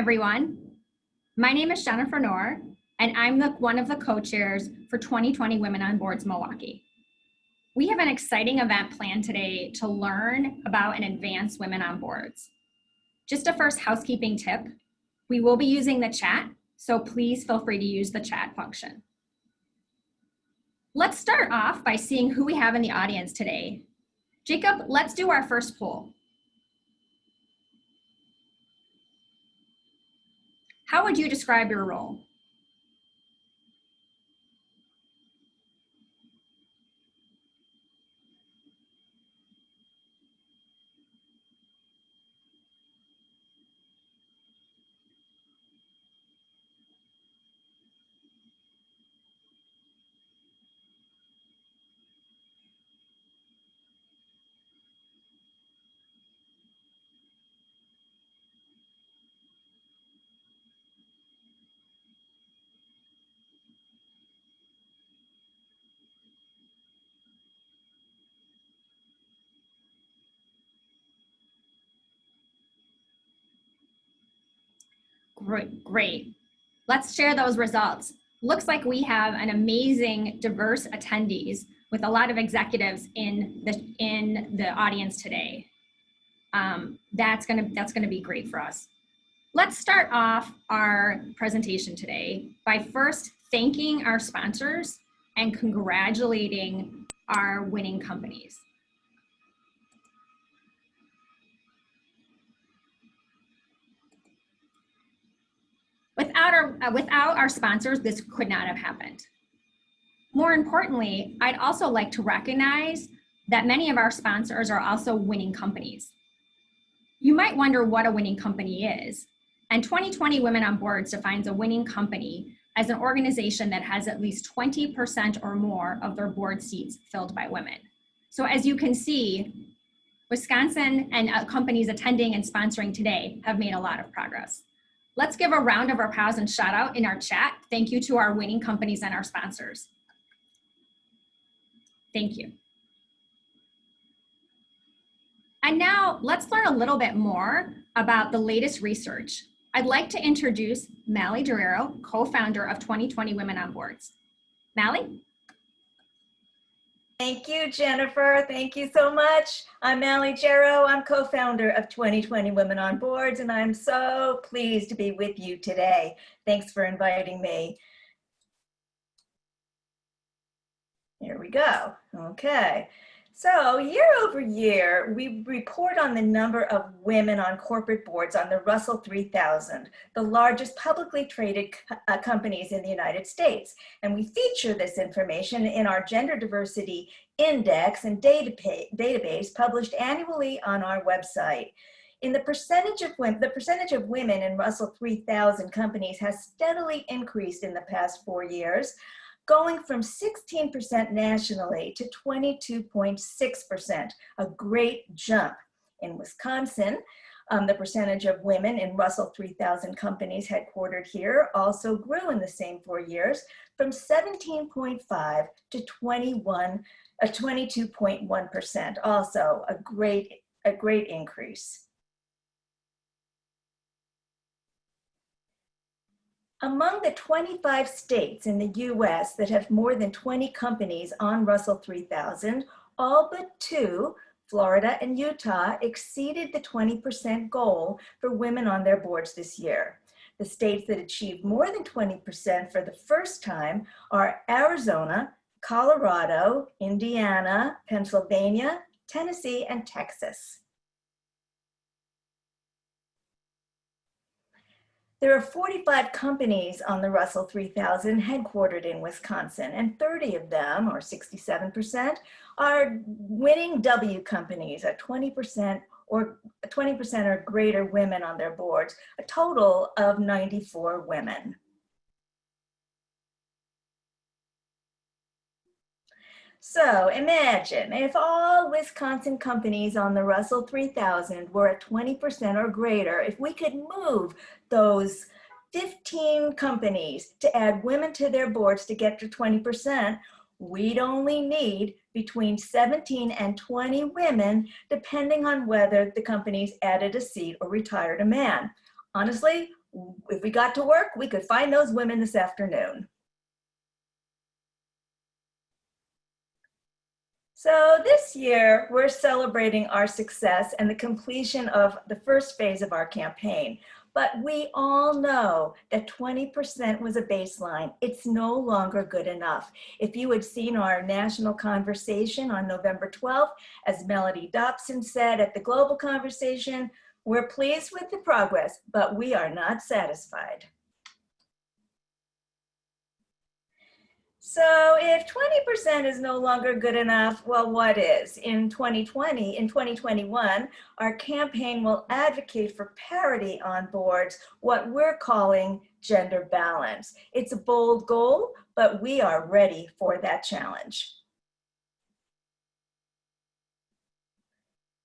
everyone. My name is Jennifer Knorr, and I'm one of the co-chairs for 2020 Women on Boards Milwaukee. We have an exciting event planned today to learn about and advance women on boards. Just a first housekeeping tip, we will be using the chat, so please feel free to use the chat function. Let's start off by seeing who we have in the audience today. Jacob, let's do our first poll. How would you describe your role? Great. Let's share those results. Looks like we have an amazing, diverse attendees with a lot of executives in the audience today. That's gonna be great for us. Let's start off our presentation today by first thanking our sponsors and congratulating our winning companies. Without our sponsors, this could not have happened. More importantly, I'd also like to recognize that many of our sponsors are also winning companies. You might wonder what a winning company is, and 2020 Women on Boards defines a winning company as an organization that has at least 20% or more of their board seats filled by women. So as you can see, Wisconsin and companies attending and sponsoring today have made a lot of progress. Let's give a round of applause and shout out in our chat. Thank you to our winning companies and our sponsors. Thank you. And now let's learn a little bit more about the latest research. I'd like to introduce Mally Guerrero, co-founder of 2020 Women on Boards. Mally? Thank you, Jennifer. Thank you so much. I'm Mally Guerrero. I'm co-founder of 2020 Women on Boards, and I'm so pleased to be with you today. Thanks for inviting me. Here we go. Okay. So year over year, we report on the number of women on corporate boards on the Russell 3000, the largest publicly traded companies in the United States. And we feature this information in our Gender Diversity Index and database published annually on our website. The percentage of women in Russell 3000 companies has steadily increased in the past 4 years, going from 16% nationally to 22.6%, a great jump. In Wisconsin, the percentage of women in Russell 3000 companies headquartered here also grew in the same 4 years from 17.5 to 22.1%, also a great increase. Among the 25 states in the US that have more than 20 companies on Russell 3000, all but 2, Florida and Utah, exceeded the 20% goal for women on their boards this year. The states that achieved more than 20% for the first time are Arizona, Colorado, Indiana, Pennsylvania, Tennessee, and Texas. There are 45 companies on the Russell 3000 headquartered in Wisconsin, and 30 of them, or 67%, are winning W companies, at 20% or greater women on their boards, a total of 94 women. So imagine if all Wisconsin companies on the Russell 3000 were at 20% or greater, if we could move those 15 companies to add women to their boards to get to 20%, we'd only need between 17 and 20 women, depending on whether the companies added a seat or retired a man. Honestly, If we got to work, we could find those women this afternoon. So this year, we're celebrating our success and the completion of the first phase of our campaign. But we all know that 20% was a baseline. It's no longer good enough. If you had seen our national conversation on November 12th, as Melody Dobson said at the Global Conversation, we're pleased with the progress, but we are not satisfied. So if 20% is no longer good enough, well, what is? In 2021, our campaign will advocate for parity on boards, what we're calling gender balance. It's a bold goal, but we are ready for that challenge.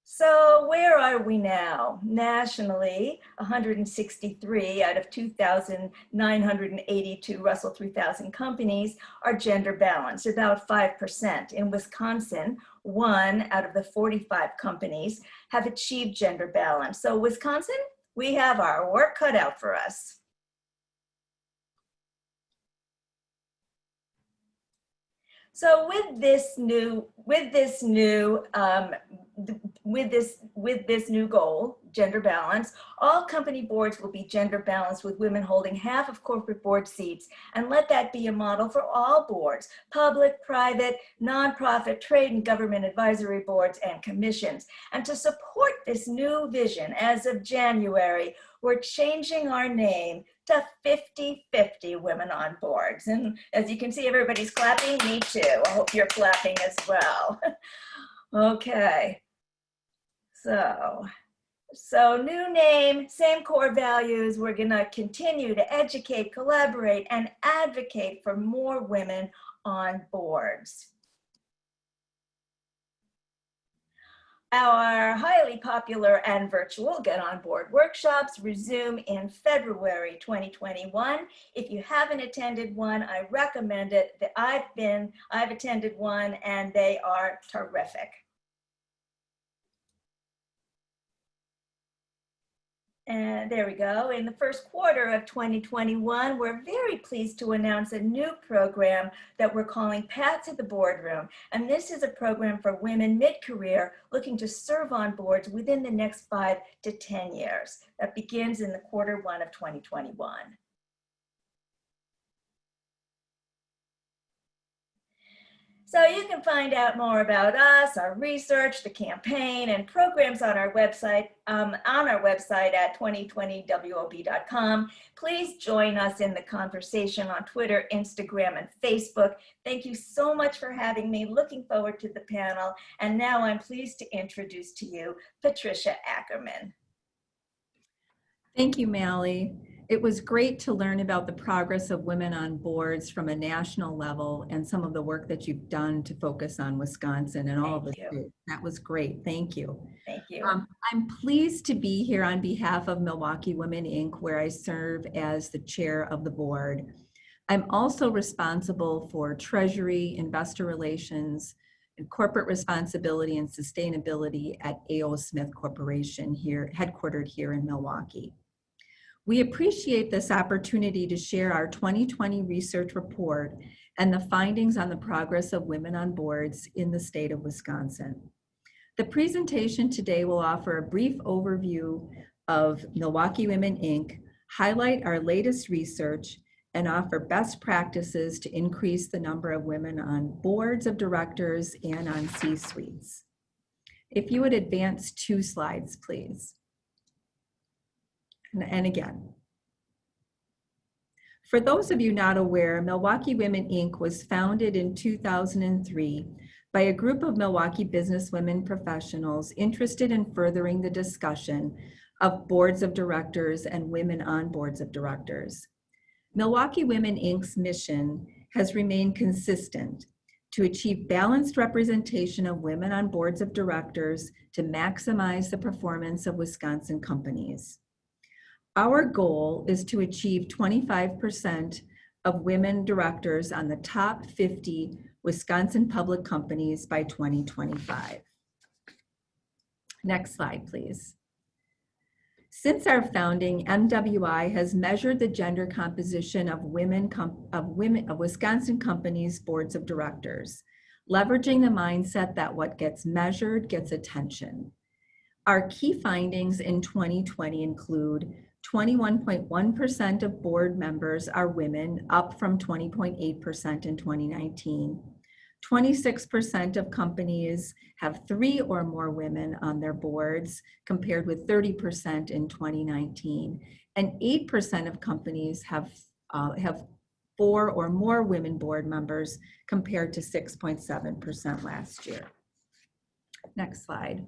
So where are we now? Nationally, 163 out of 2,982 Russell 3000 companies are gender balanced, about 5%. In Wisconsin, 1 out of the 45 companies have achieved gender balance. So Wisconsin, we have our work cut out for us. So with this new goal, gender balance, all company boards will be gender balanced with women holding half of corporate board seats, and let that be a model for all boards, public, private, nonprofit, trade and government advisory boards and commissions. And to support this new vision, as of January, we're changing our name to 50-50 Women on Boards. And as you can see, everybody's clapping, me too. I hope you're clapping as well. Okay. So new name, same core values. We're gonna continue to educate, collaborate, and advocate for more women on boards. Our highly popular and virtual Get On Board workshops resume in February 2021. If you haven't attended one, I recommend it. I've attended one and they are terrific. And there we go. In the first quarter of 2021, we're very pleased to announce a new program that we're calling Path to the Boardroom. And this is a program for women mid-career looking to serve on boards within the next 5 to 10 years. That begins in the quarter 1 of 2021. So you can find out more about us, our research, the campaign, and programs on our website at 2020wob.com. Please join us in the conversation on Twitter, Instagram, and Facebook. Thank you so much for having me. Looking forward to the panel. And now I'm pleased to introduce to you Patricia Ackerman. Thank you, Mally. It was great to learn about the progress of women on boards from a national level and some of the work that you've done to focus on Wisconsin and all of the states. That was great. Thank you. Thank you. I'm pleased to be here on behalf of Milwaukee Women, Inc., where I serve as the chair of the board. I'm also responsible for Treasury, Investor Relations, and Corporate Responsibility and Sustainability at A.O. Smith Corporation, headquartered here in Milwaukee. We appreciate this opportunity to share our 2020 research report and the findings on the progress of women on boards in the state of Wisconsin. The presentation today will offer a brief overview of Milwaukee Women, Inc., highlight our latest research, and offer best practices to increase the number of women on boards of directors and on C-suites. If you would advance 2 slides, please. And again. For those of you not aware, Milwaukee Women, Inc. was founded in 2003 by a group of Milwaukee businesswomen professionals interested in furthering the discussion of boards of directors and women on boards of directors. Milwaukee Women, Inc.'s mission has remained consistent to achieve balanced representation of women on boards of directors to maximize the performance of Wisconsin companies. Our goal is to achieve 25% of women directors on the top 50 Wisconsin public companies by 2025. Next slide, please. Since our founding, MWI has measured the gender composition of Wisconsin companies' boards of directors, leveraging the mindset that what gets measured gets attention. Our key findings in 2020 include 21.1% of board members are women, up from 20.8% in 2019. 26% of companies have 3 or more women on their boards, compared with 30% in 2019. And 8% of companies have 4 or more women board members, compared to 6.7% last year. Next slide.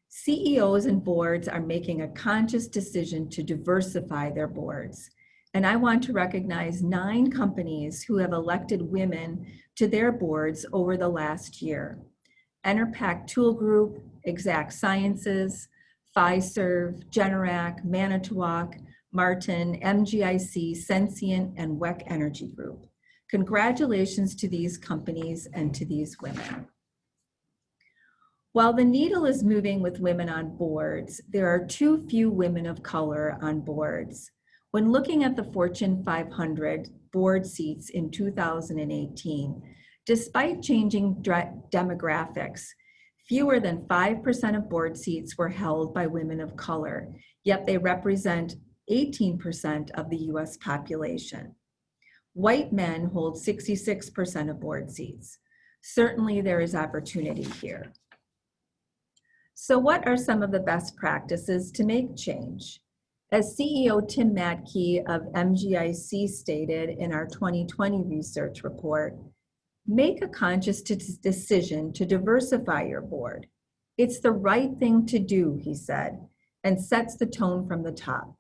CEOs and boards are making a conscious decision to diversify their boards. And I want to recognize 9 companies who have elected women to their boards over the last year. Enerpac Tool Group, Exact Sciences, Fiserv, Generac, Manitowoc, Martin, MGIC, Sensient, and WEC Energy Group. Congratulations to these companies and to these women. While the needle is moving with women on boards, there are too few women of color on boards. When looking at the Fortune 500 board seats in 2018, despite changing demographics, fewer than 5% of board seats were held by women of color, yet they represent 18% of the US population. White men hold 66% of board seats. Certainly there is opportunity here. So what are some of the best practices to make change? As CEO Tim Matkey of MGIC stated in our 2020 research report, make a conscious decision to diversify your board. It's the right thing to do, he said, and sets the tone from the top.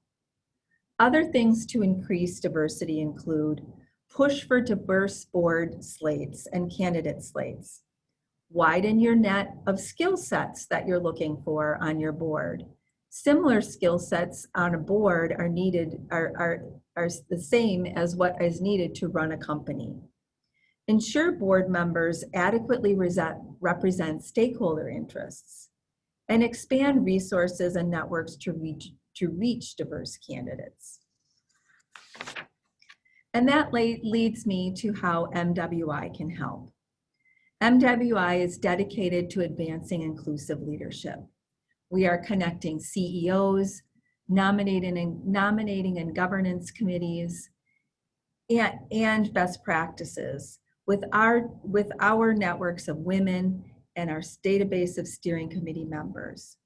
Other things to increase diversity include push for diverse board slates and candidate slates. Widen your net of skill sets that you're looking for on your board. Similar skill sets on a board are the same as what is needed to run a company. Ensure board members adequately represent stakeholder interests, and expand resources and networks to reach diverse candidates. And that leads me to how MWI can help. MWI is dedicated to advancing inclusive leadership. We are connecting CEOs, nominating and governance committees, and best practices with our networks of women and our database of steering committee members.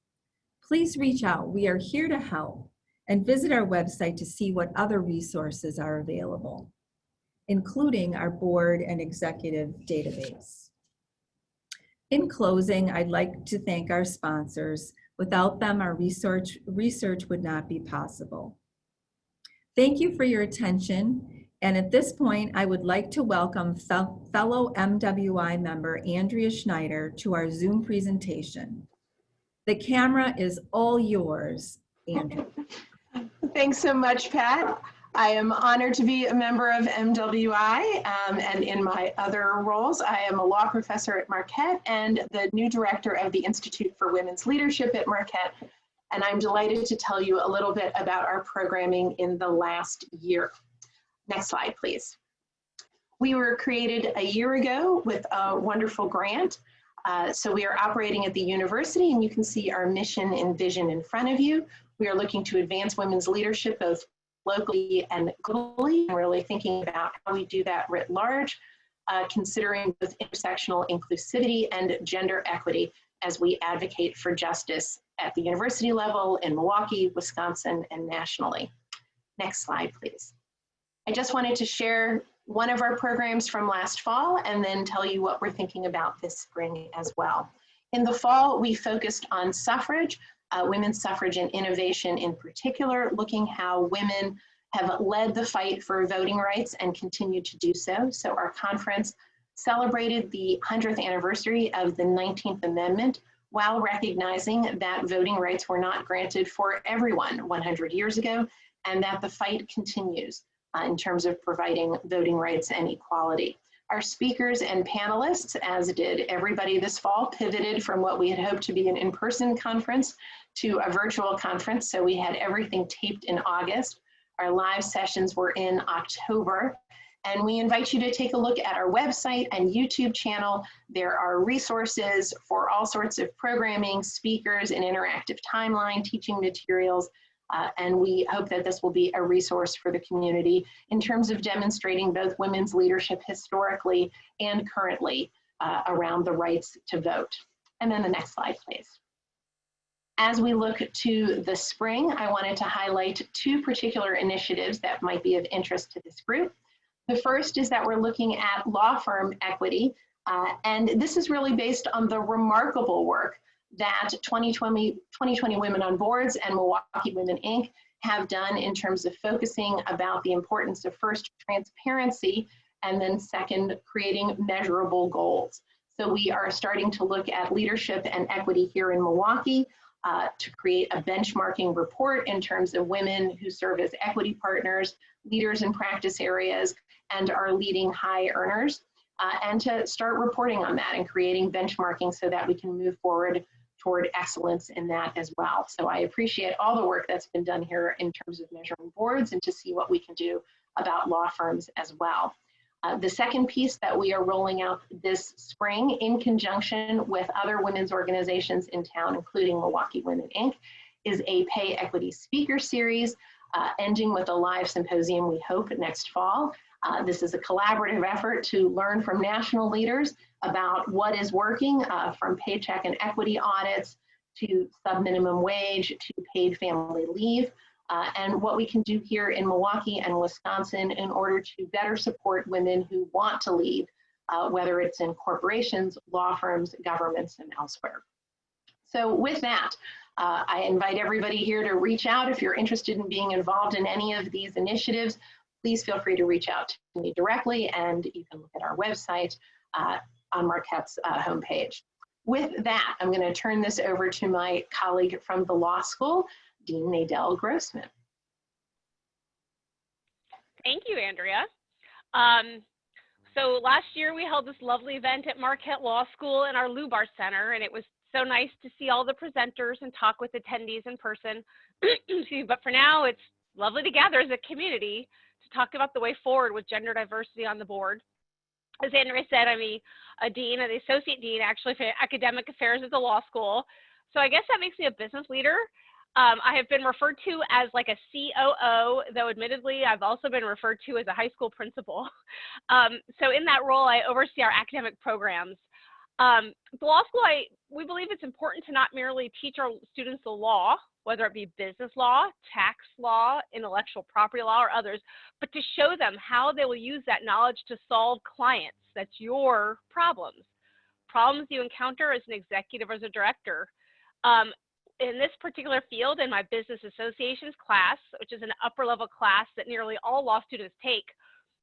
Please reach out. We are here to help, and visit our website to see what other resources are available, including our board and executive database. In closing, I'd like to thank our sponsors. Without them, our research would not be possible. Thank you for your attention. And at this point, I would like to welcome fellow MWI member Andrea Schneider to our Zoom presentation. The camera is all yours, Andrea. Thanks so much, Pat. I am honored to be a member of MWI, and in my other roles, I am a law professor at Marquette and the new director of the Institute for Women's Leadership at Marquette, and I'm delighted to tell you a little bit about our programming in the last year. Next slide, please. We were created a year ago with a wonderful grant. So we are operating at the university, and you can see our mission and vision in front of you. We are looking to advance women's leadership both locally and globally, and really thinking about how we do that writ large, considering both intersectional inclusivity and gender equity as we advocate for justice at the university level in Milwaukee, Wisconsin, and nationally. Next slide, please. I just wanted to share one of our programs from last fall and then tell you what we're thinking about this spring as well. In the fall, we focused on suffrage, women's suffrage and innovation in particular, looking how women have led the fight for voting rights and continue to do so. So our conference celebrated the 100th anniversary of the 19th Amendment while recognizing that voting rights were not granted for everyone 100 years ago, and that the fight continues in terms of providing voting rights and equality. Our speakers and panelists, as did everybody this fall, pivoted from what we had hoped to be an in-person conference to a virtual conference. So we had everything taped in August. Our live sessions were in October. And we invite you to take a look at our website and YouTube channel. There are resources for all sorts of programming, speakers, and interactive timeline, teaching materials. And we hope that this will be a resource for the community in terms of demonstrating both women's leadership historically and currently around the rights to vote. And then the next slide, please. As we look to the spring, I wanted to highlight two particular initiatives that might be of interest to this group. The first is that we're looking at law firm equity, and this is really based on the remarkable work that 2020 Women on Boards and Milwaukee Women, Inc. have done in terms of focusing about the importance of first transparency and then second, creating measurable goals. So we are starting to look at leadership and equity here in Milwaukee to create a benchmarking report in terms of women who serve as equity partners, leaders in practice areas, and are leading high earners, and to start reporting on that and creating benchmarking so that we can move forward toward excellence in that as well. So I appreciate all the work that's been done here in terms of measuring boards and to see what we can do about law firms as well. The second piece that we are rolling out this spring in conjunction with other women's organizations in town, including Milwaukee Women, Inc., is a pay equity speaker series, ending with a live symposium we hope next fall. This is a collaborative effort to learn from national leaders about what is working, from paycheck and equity audits to sub-minimum wage to paid family leave, and what we can do here in Milwaukee and Wisconsin in order to better support women who want to lead, whether it's in corporations, law firms, governments, and elsewhere. So with that, I invite everybody here to reach out if you're interested in being involved in any of these initiatives. Please feel free to reach out to me directly, and you can look at our website on Marquette's homepage. With that, I'm going to turn this over to my colleague from the law school, Dean Nadel Grossman. Thank you, Andrea. So last year we held this lovely event at Marquette Law School in our Lubar Center, and it was so nice to see all the presenters and talk with attendees in person. But for now, it's lovely to gather as a community to talk about the way forward with gender diversity on the board. As Andrea said, I'm a dean, the associate dean actually for academic affairs at the law school. So I guess that makes me a business leader. I have been referred to as like a COO, though admittedly I've also been referred to as a high school principal. So in that role, I oversee our academic programs. The law school, we believe it's important to not merely teach our students the law, whether it be business law, tax law, intellectual property law, or others, but to show them how they will use that knowledge to solve clients. That's your problems you encounter as an executive or as a director. In this particular field, in my business associations class, which is an upper level class that nearly all law students take,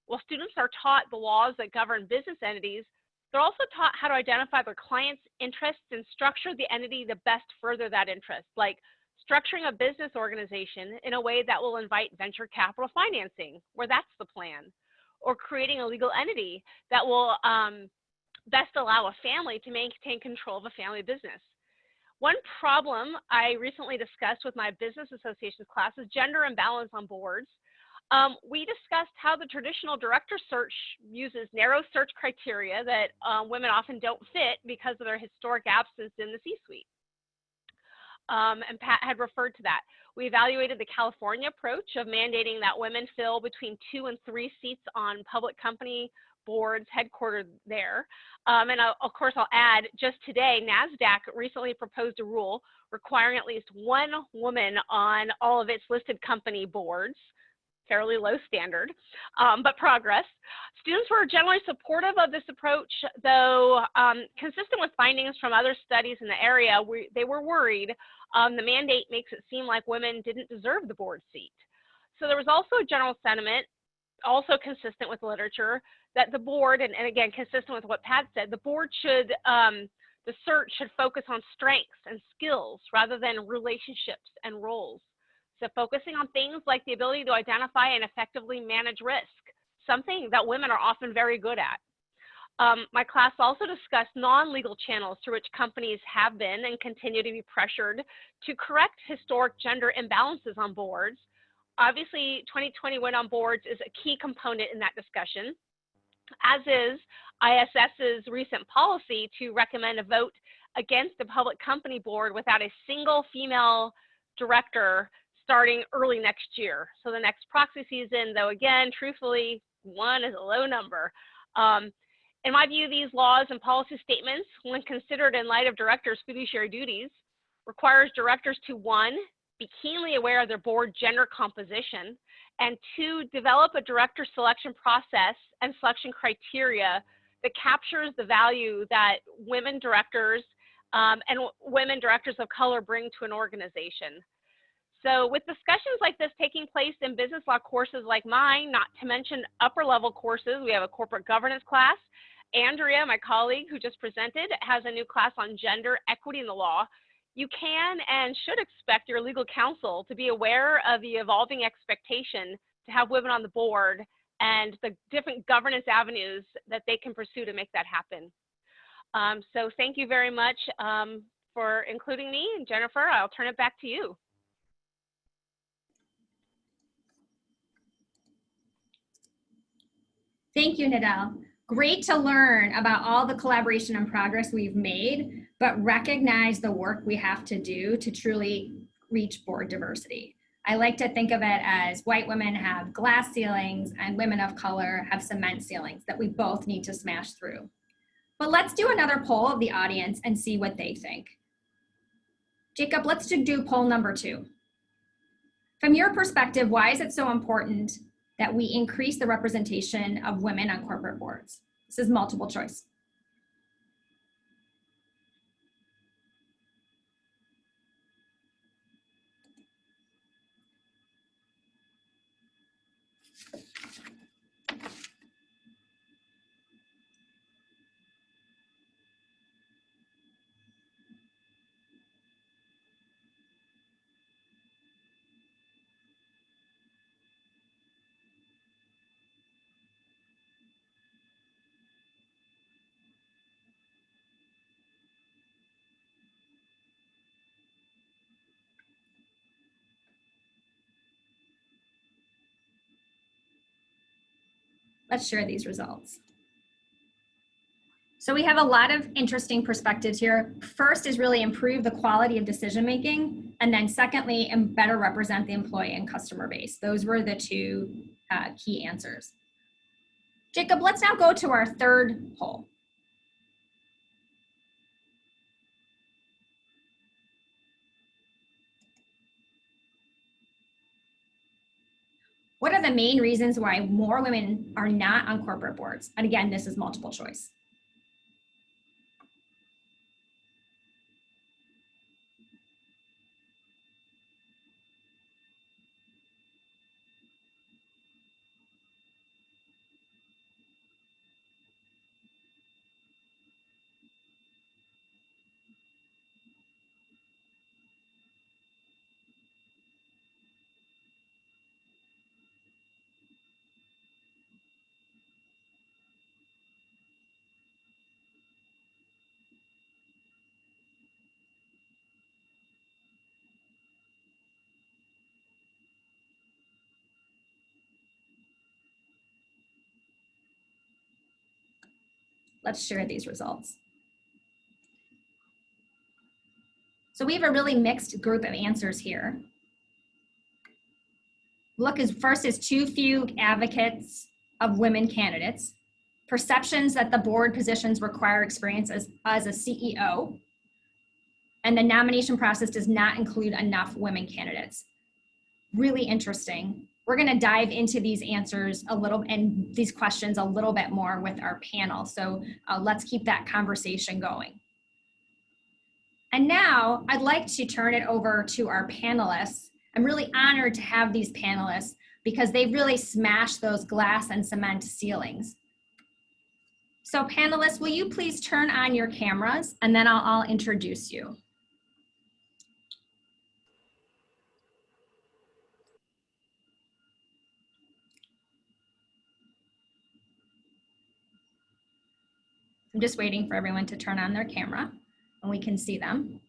while students are taught the laws that govern business entities, they're also taught how to identify their clients' interests and structure the entity to best further that interest, like structuring a business organization in a way that will invite venture capital financing, where that's the plan, or creating a legal entity that will best allow a family to maintain control of a family business. One problem I recently discussed with my business associations class is gender imbalance on boards. We discussed how the traditional director search uses narrow search criteria that women often don't fit because of their historic absence in the C-suite. And Pat had referred to that. We evaluated the California approach of mandating that women fill between 2 and 3 seats on public company boards headquartered there. And of course, I'll add, just today, NASDAQ recently proposed a rule requiring at least 1 woman on all of its listed company boards. Fairly low standard, but progress. Students were generally supportive of this approach, though consistent with findings from other studies in the area, they were worried the mandate makes it seem like women didn't deserve the board seat. So there was also a general sentiment, also consistent with literature, that the board, and again, consistent with what Pat said, the board should, the search should focus on strengths and skills rather than relationships and roles. So focusing on things like the ability to identify and effectively manage risk, something that women are often very good at. My class also discussed non-legal channels through which companies have been and continue to be pressured to correct historic gender imbalances on boards. Obviously, 2020 Women on Boards is a key component in that discussion, as is ISS's recent policy to recommend a vote against the public company board without a single female director starting early next year. So the next proxy season, though again, truthfully, one is a low number. In my view, these laws and policy statements, when considered in light of directors' fiduciary duties, requires directors to, one, be keenly aware of their board gender composition, and two, develop a director selection process and selection criteria that captures the value that women directors and women directors of color bring to an organization. So with discussions like this taking place in business law courses like mine, not to mention upper level courses, we have a corporate governance class. Andrea, my colleague who just presented, has a new class on gender equity in the law. You can and should expect your legal counsel to be aware of the evolving expectation to have women on the board and the different governance avenues that they can pursue to make that happen. So thank you very much for including me. And Jennifer, I'll turn it back to you. Thank you, Nadal. Great to learn about all the collaboration and progress we've made, but recognize the work we have to do to truly reach board diversity. I like to think of it as white women have glass ceilings and women of color have cement ceilings that we both need to smash through. But let's do another poll of the audience and see what they think. Jacob, let's do poll number 2. From your perspective, why is it so important that we increase the representation of women on corporate boards? This is multiple choice. Let's share these results. So we have a lot of interesting perspectives here. First is really improve the quality of decision-making, and then secondly, and better represent the employee and customer base. Those were the two key answers. Jacob, let's now go to our third poll. What are the main reasons why more women are not on corporate boards? And again, this is multiple choice. Let's share these results. So we have a really mixed group of answers here. Look, first is too few advocates of women candidates, perceptions that the board positions require experience as a CEO, and the nomination process does not include enough women candidates. Really interesting. We're going to dive into these answers a little and these questions a little bit more with our panel. So let's keep that conversation going. And now I'd like to turn it over to our panelists. I'm really honored to have these panelists because they've really smashed those glass and cement ceilings. So panelists, will you please turn on your cameras and then I'll introduce you. I'm just waiting for everyone to turn on their camera and we can see them.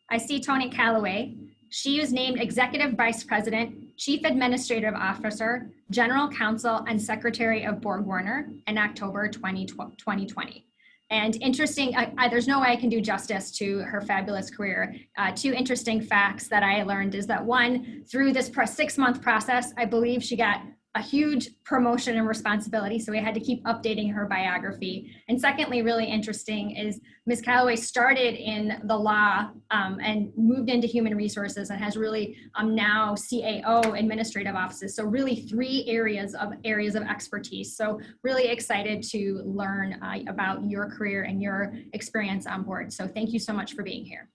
I see Tony Calloway. She was named Executive Vice President, Chief Administrative Officer, General Counsel, and Secretary of Borg Warner in October 2020. And interesting, there's no way I can do justice to her fabulous career. Two interesting facts that I learned is that one, through this 6-month process, I believe she got a huge promotion and responsibility, so we had to keep updating her biography. And secondly, really interesting is Ms. Calloway started in the law and moved into human resources and has really now CAO administrative offices. So really 3 areas of expertise. So really excited to learn about your career and your experience on board. So thank you so much for being here.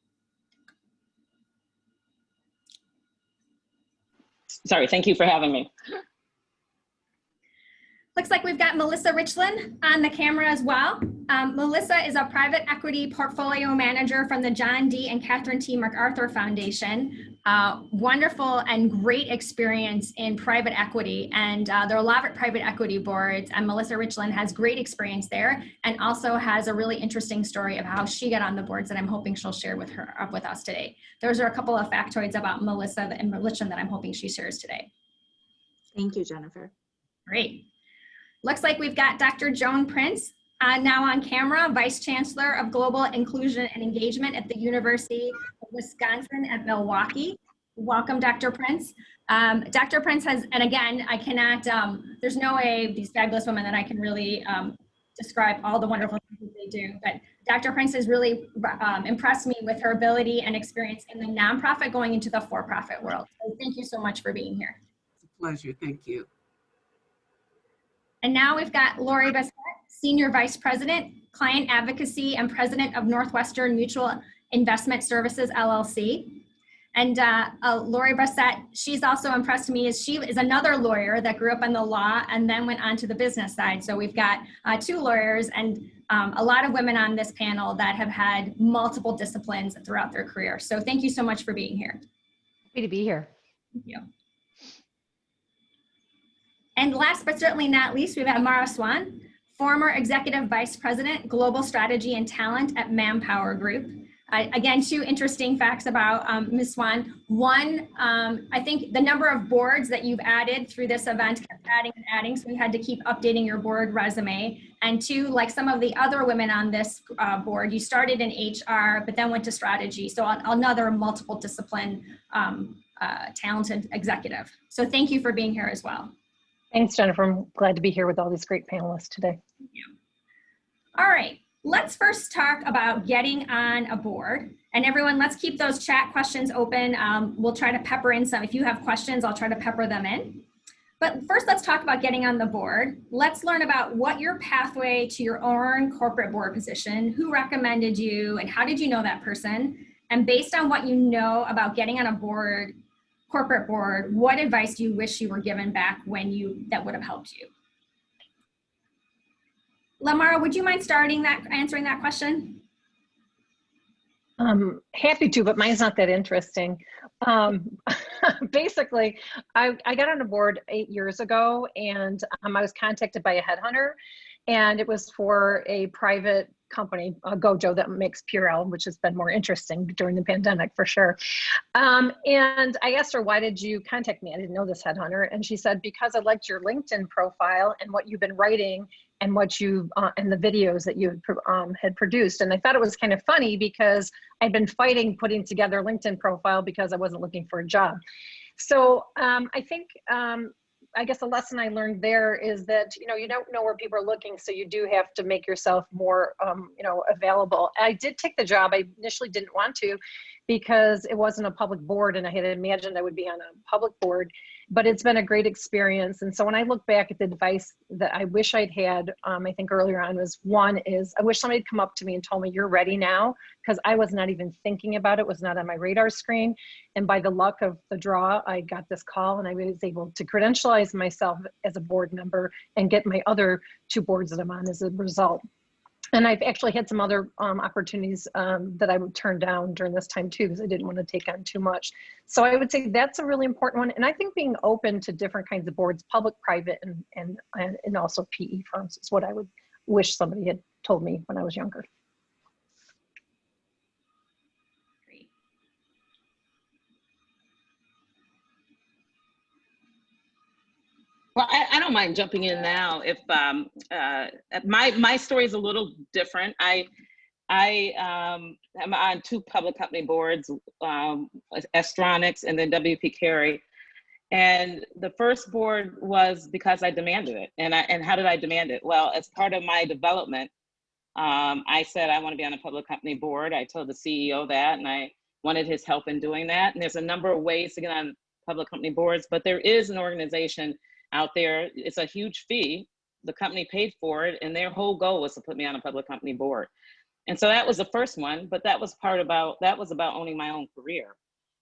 Sorry, thank you for having me. Looks like we've got Melissa Richland on the camera as well. Melissa is a private equity portfolio manager from the John D. and Catherine T. MacArthur Foundation. Wonderful and great experience in private equity, and there are a lot of private equity boards, and Melissa Richland has great experience there and also has a really interesting story of how she got on the boards that I'm hoping she'll share with us today. Those are a couple of factoids about Melissa and Richland that I'm hoping she shares today. Thank you, Jennifer. Great. Looks like we've got Dr. Joan Prince now on camera, Vice Chancellor of Global Inclusion and Engagement at the University of Wisconsin at Milwaukee. Welcome, Dr. Prince. Dr. Prince has, and again, I cannot, there's no way these fabulous women that I can really describe all the wonderful things that they do, but Dr. Prince has really impressed me with her ability and experience in the nonprofit going into the for-profit world. So thank you so much for being here. It's a pleasure, thank you. And now we've got Lori Bassett, Senior Vice President, Client Advocacy and President of Northwestern Mutual Investment Services, LLC. And Lori Bassett, she's also impressed me as she is another lawyer that grew up in the law and then went on to the business side. So we've got 2 lawyers and a lot of women on this panel that have had multiple disciplines throughout their career. So thank you so much for being here. Happy to be here. Thank you. And last but certainly not least, we've got Mara Swan, former Executive Vice President, Global Strategy and Talent at Manpower Group. Again, 2 interesting facts about Ms. Swan. One, I think the number of boards that you've added through this event kept adding and adding, so we had to keep updating your board resume. And 2, like some of the other women on this board, you started in HR, but then went to strategy. So another multiple discipline talented executive. So thank you for being here as well. Thanks, Jennifer. I'm glad to be here with all these great panelists today. Thank you. All right, let's first talk about getting on a board. And everyone, let's keep those chat questions open. We'll try to pepper in some. If you have questions, I'll try to pepper them in. But first, let's talk about getting on the board. Let's learn about what your pathway to your own corporate board position, who recommended you, and how did you know that person? And based on what you know about getting on a board, corporate board, what advice do you wish you were given back when that would have helped you? Lamara, would you mind answering that question? Happy to, but mine's not that interesting. Basically, I got on a board 8 years ago, and I was contacted by a headhunter, and it was for a private company, Gojo, that makes Purell, which has been more interesting during the pandemic for sure. And I asked her, why did you contact me? I didn't know this headhunter. And she said, because I liked your LinkedIn profile and what you've been writing and what you and the videos that you had produced. And I thought it was kind of funny because I'd been fighting putting together a LinkedIn profile because I wasn't looking for a job. So I think, I guess the lesson I learned there is that, you don't know where people are looking, so you do have to make yourself more, available. I did take the job. I initially didn't want to because it wasn't a public board, and I had imagined I would be on a public board, but it's been a great experience. And so when I look back at the advice that I wish I'd had, I think earlier on was, one is I wish somebody had come up to me and told me, you're ready now, because I was not even thinking about it, was not on my radar screen. And by the luck of the draw, I got this call and I was able to credentialize myself as a board member and get my other 2 boards that I'm on as a result. And I've actually had some other opportunities that I would turn down during this time too, because I didn't want to take on too much. So I would say that's a really important one. And I think being open to different kinds of boards, public, private, and also PE firms is what I would wish somebody had told me when I was younger. Great. Well, I don't mind jumping in now. If my story is a little different. I am on 2 public company boards, Astronics and then WP Carey. And the first board was because I demanded it. And how did I demand it? Well, as part of my development, I said I want to be on a public company board. I told the CEO that, and I wanted his help in doing that. And there's a number of ways to get on public company boards, but there is an organization out there. It's a huge fee. The company paid for it, and their whole goal was to put me on a public company board. And so that was the first one, but that was about owning my own career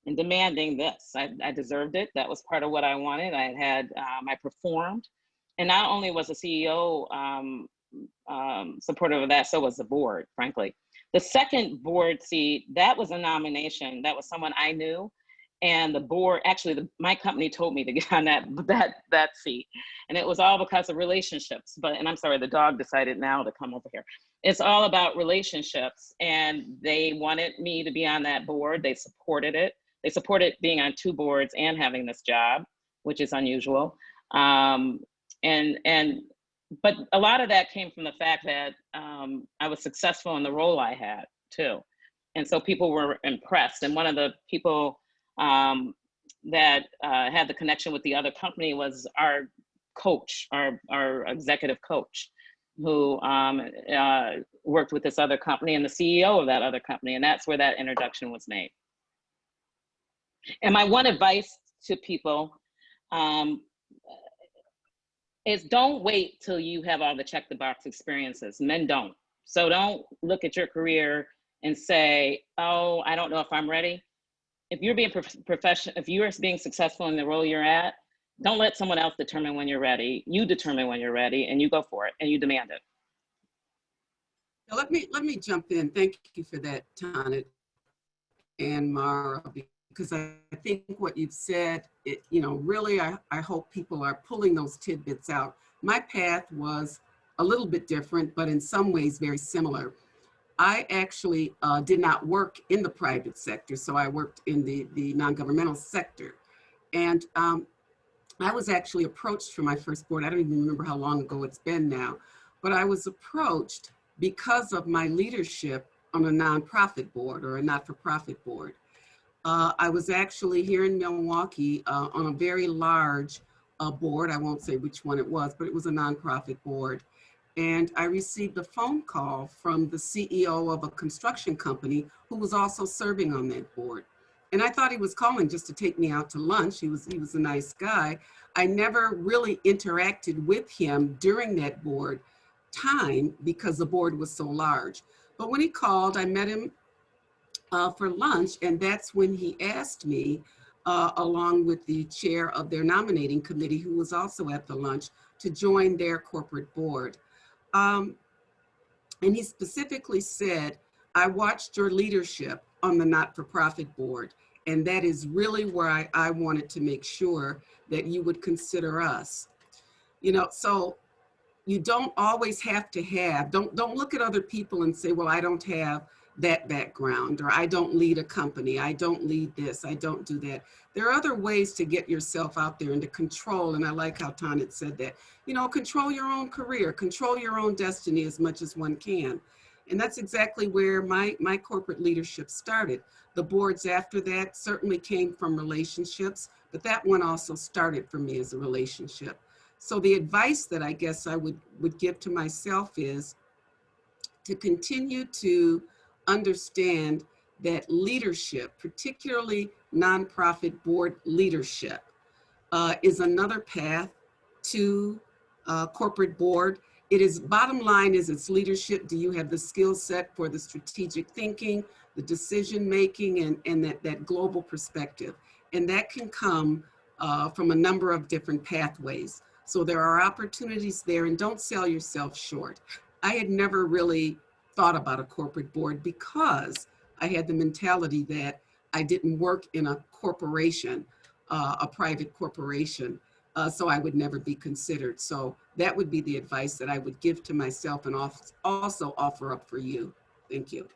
and demanding this. I deserved it. That was part of what I wanted. I performed. And not only was the CEO supportive of that, so was the board, frankly. The second board seat, that was a nomination. That was someone I knew. And the board, actually, my company told me to get on that seat. And it was all because of relationships. And I'm sorry, the dog decided now to come over here. It's all about relationships. And they wanted me to be on that board. They supported it. They supported being on 2 boards and having this job, which is unusual. But a lot of that came from the fact that I was successful in the role I had too. And so people were impressed. And one of the people that had the connection with the other company was our coach, our executive coach, who worked with this other company, and the CEO of that other company. And that's where that introduction was made. And my one advice to people is don't wait till you have all the check the box experiences. Men don't. So don't look at your career and say, oh, I don't know if I'm ready. If you're being if you're being successful in the role you're at, don't let someone else determine when you're ready. You determine when you're ready, and you go for it, and you demand it. Now, let me jump in. Thank you for that, Tana and Mara, because I think what you've said, really, I hope people are pulling those tidbits out. My path was a little bit different, but in some ways very similar. I actually did not work in the private sector, so I worked in the non-governmental sector. And I was actually approached for my first board. I don't even remember how long ago it's been now, but I was approached because of my leadership on a nonprofit board or a not-for-profit board. I was actually here in Milwaukee on a very large board. I won't say which one it was, but it was a nonprofit board. And I received a phone call from the CEO of a construction company who was also serving on that board. And I thought he was calling just to take me out to lunch. He was a nice guy. I never really interacted with him during that board time because the board was so large. But when he called, I met him for lunch, and that's when he asked me, along with the chair of their nominating committee, who was also at the lunch, to join their corporate board. And he specifically said, I watched your leadership on the not-for-profit board, and that is really where I wanted to make sure that you would consider us. So you don't always have to have, don't look at other people and say, well, I don't have that background, or I don't lead a company, I don't lead this, I don't do that. There are other ways to get yourself out there and to control, and I like how Tanit said that, control your own career, control your own destiny as much as one can. And that's exactly where my corporate leadership started. The boards after that certainly came from relationships, but that one also started for me as a relationship. So the advice that I guess I would give to myself is to continue to understand that leadership, particularly nonprofit board leadership, is another path to corporate board. It is, bottom line is it's leadership. Do you have the skill set for the strategic thinking, the decision making, and that global perspective? And that can come from a number of different pathways. So there are opportunities there, and don't sell yourself short. I had never really thought about a corporate board because I had the mentality that I didn't work in a corporation, a private corporation. so I would never be considered. So that would be the advice that I would give to myself and also offer up for you. Thank you.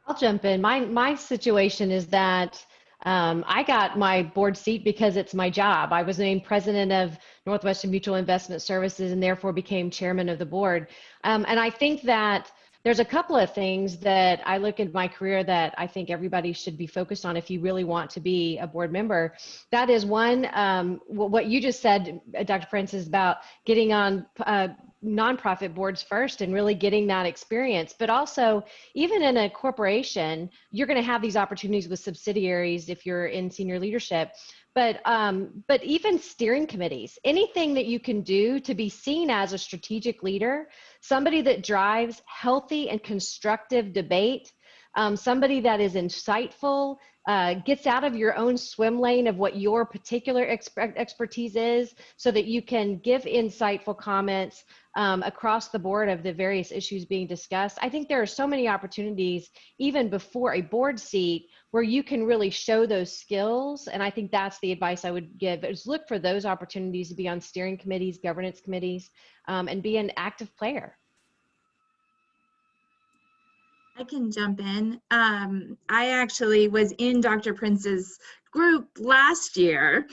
I'll jump in. My situation is that I got my board seat because it's my job. I was named president of Northwestern Mutual Investment Services and therefore became chairman of the board. And I think that there's a couple of things that I look at my career that I think everybody should be focused on if you really want to be a board member. That is one, what you just said, Dr. Prince, is about getting on nonprofit boards first and really getting that experience. But also, even in a corporation, you're going to have these opportunities with subsidiaries if you're in senior leadership. But even steering committees, anything that you can do to be seen as a strategic leader, somebody that drives healthy and constructive debate, somebody that is insightful, gets out of your own swim lane of what your particular expertise is so that you can give insightful comments across the board of the various issues being discussed. I think there are so many opportunities even before a board seat where you can really show those skills. And I think that's the advice I would give, is look for those opportunities to be on steering committees, governance committees, and be an active player. I can jump in. I actually was in Dr. Prince's group last year.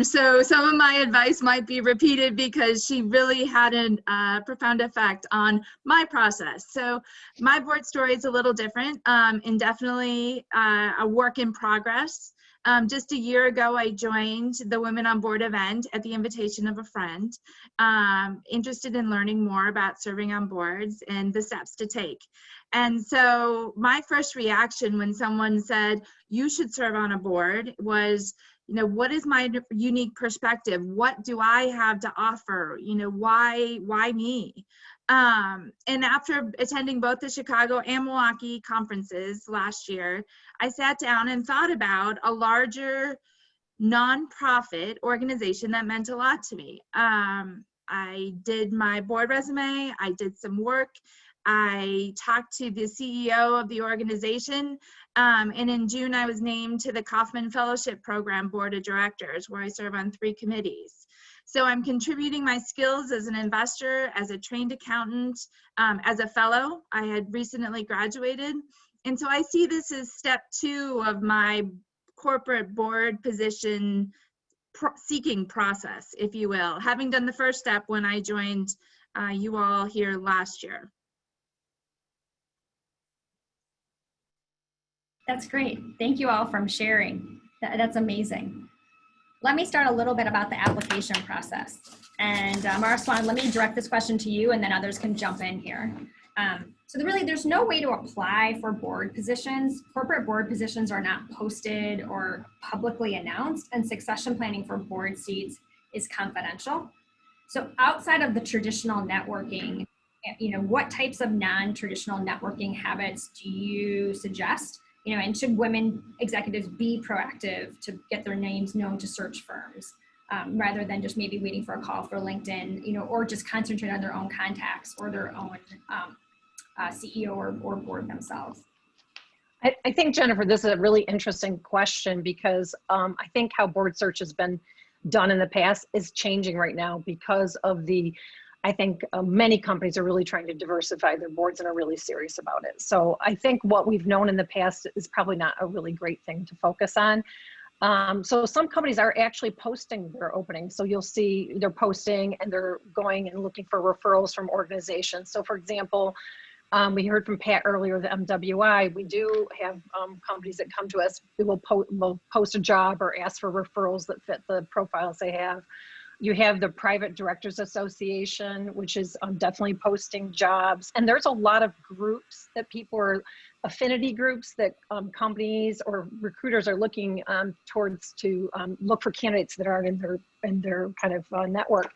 So some of my advice might be repeated because she really had a profound effect on my process. So my board story is a little different and definitely a work in progress. Just a year ago, I joined the Women on Board event at the invitation of a friend, interested in learning more about serving on boards and the steps to take. And so my first reaction when someone said, you should serve on a board was, you know, what is my unique perspective? What do I have to offer? You know, why me? And after attending both the Chicago and Milwaukee conferences last year, I sat down and thought about a larger nonprofit organization that meant a lot to me. I did my board resume, I did some work, I talked to the CEO of the organization, and in June I was named to the Kauffman Fellowship Program Board of Directors, where I serve on 3 committees. So I'm contributing my skills as an investor, as a trained accountant, as a fellow. I had recently graduated. And so I see this as step 2 of my corporate board position seeking process, if you will, having done the first step when I joined you all here last year. That's great. Thank you all for sharing. That's amazing. Let me start a little bit about the application process. And Mara Swan, let me direct this question to you and then others can jump in here. So there's no way to apply for board positions. Corporate board positions are not posted or publicly announced, and succession planning for board seats is confidential. So outside of the traditional networking, you know, what types of non-traditional networking habits do you suggest? You know, and should women executives be proactive to get their names known to search firms rather than just maybe waiting for a call for LinkedIn, you know, or just concentrate on their own contacts or their own CEO or board themselves? I think, Jennifer, this is a really interesting question because I think how board search has been done in the past is changing right now because of I think many companies are really trying to diversify their boards and are really serious about it. So I think what we've known in the past is probably not a really great thing to focus on. So some companies are actually posting their openings. So you'll see they're posting and they're going and looking for referrals from organizations. So for example, we heard from Pat earlier, the MWI, we do have companies that come to us who will post a job or ask for referrals that fit the profiles they have. You have the Private Directors Association, which is definitely posting jobs. And there's a lot of groups that people are, affinity groups that companies or recruiters are looking towards to look for candidates that are in their kind of network.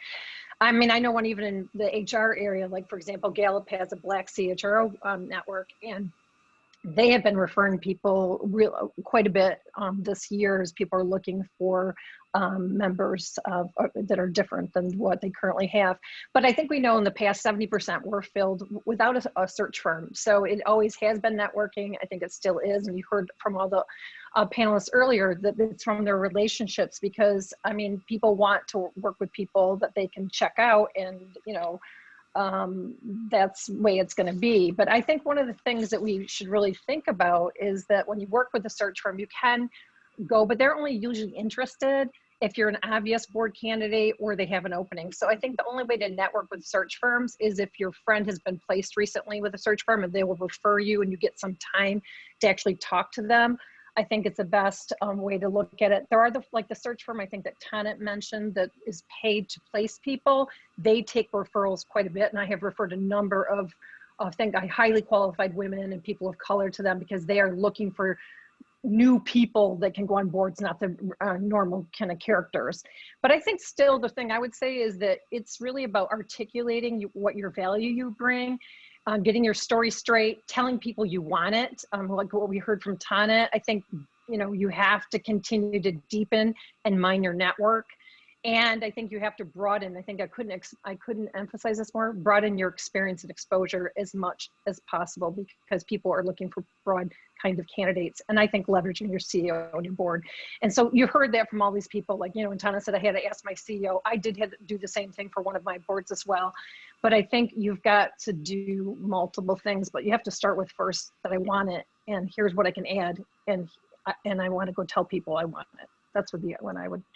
I mean, I know one even in the HR area, like for example, Gallup has a Black CHRO network, and they have been referring people quite a bit this year as people are looking for members that are different than what they currently have. But I think we know in the past 70% were filled without a search firm. So it always has been networking. I think it still is. And you heard from all the panelists earlier that it's from their relationships, because I mean, people want to work with people that they can check out, and you know, that's the way it's going to be. But I think one of the things that we should really think about is that when you work with a search firm, you can go, but they're only usually interested if you're an obvious board candidate or they have an opening. So I think the only way to network with search firms is if your friend has been placed recently with a search firm and they will refer you and you get some time to actually talk to them. I think it's the best way to look at it. There are like the search firm, I think that Tanit mentioned, that is paid to place people. They take referrals quite a bit. And I have referred a number of highly qualified women and people of color to them, because they are looking for new people that can go on boards, not the normal kind of characters. But I think still the thing I would say is that it's really about articulating what your value you bring, getting your story straight, telling people you want it. Like what we heard from Tana, I think, you know, you have to continue to deepen and mine your network. And I think you have to broaden, I think I couldn't emphasize this more, broaden your experience and exposure as much as possible, because people are looking for broad kind of candidates. And I think leveraging your CEO and your board. And so you heard that from all these people, like, you know, when Tana said I had to ask my CEO, I did have to do the same thing for one of my boards as well. But I think you've got to do multiple things, but you have to start with first that I want it, and here's what I can add. And I want to go tell people I want it. That's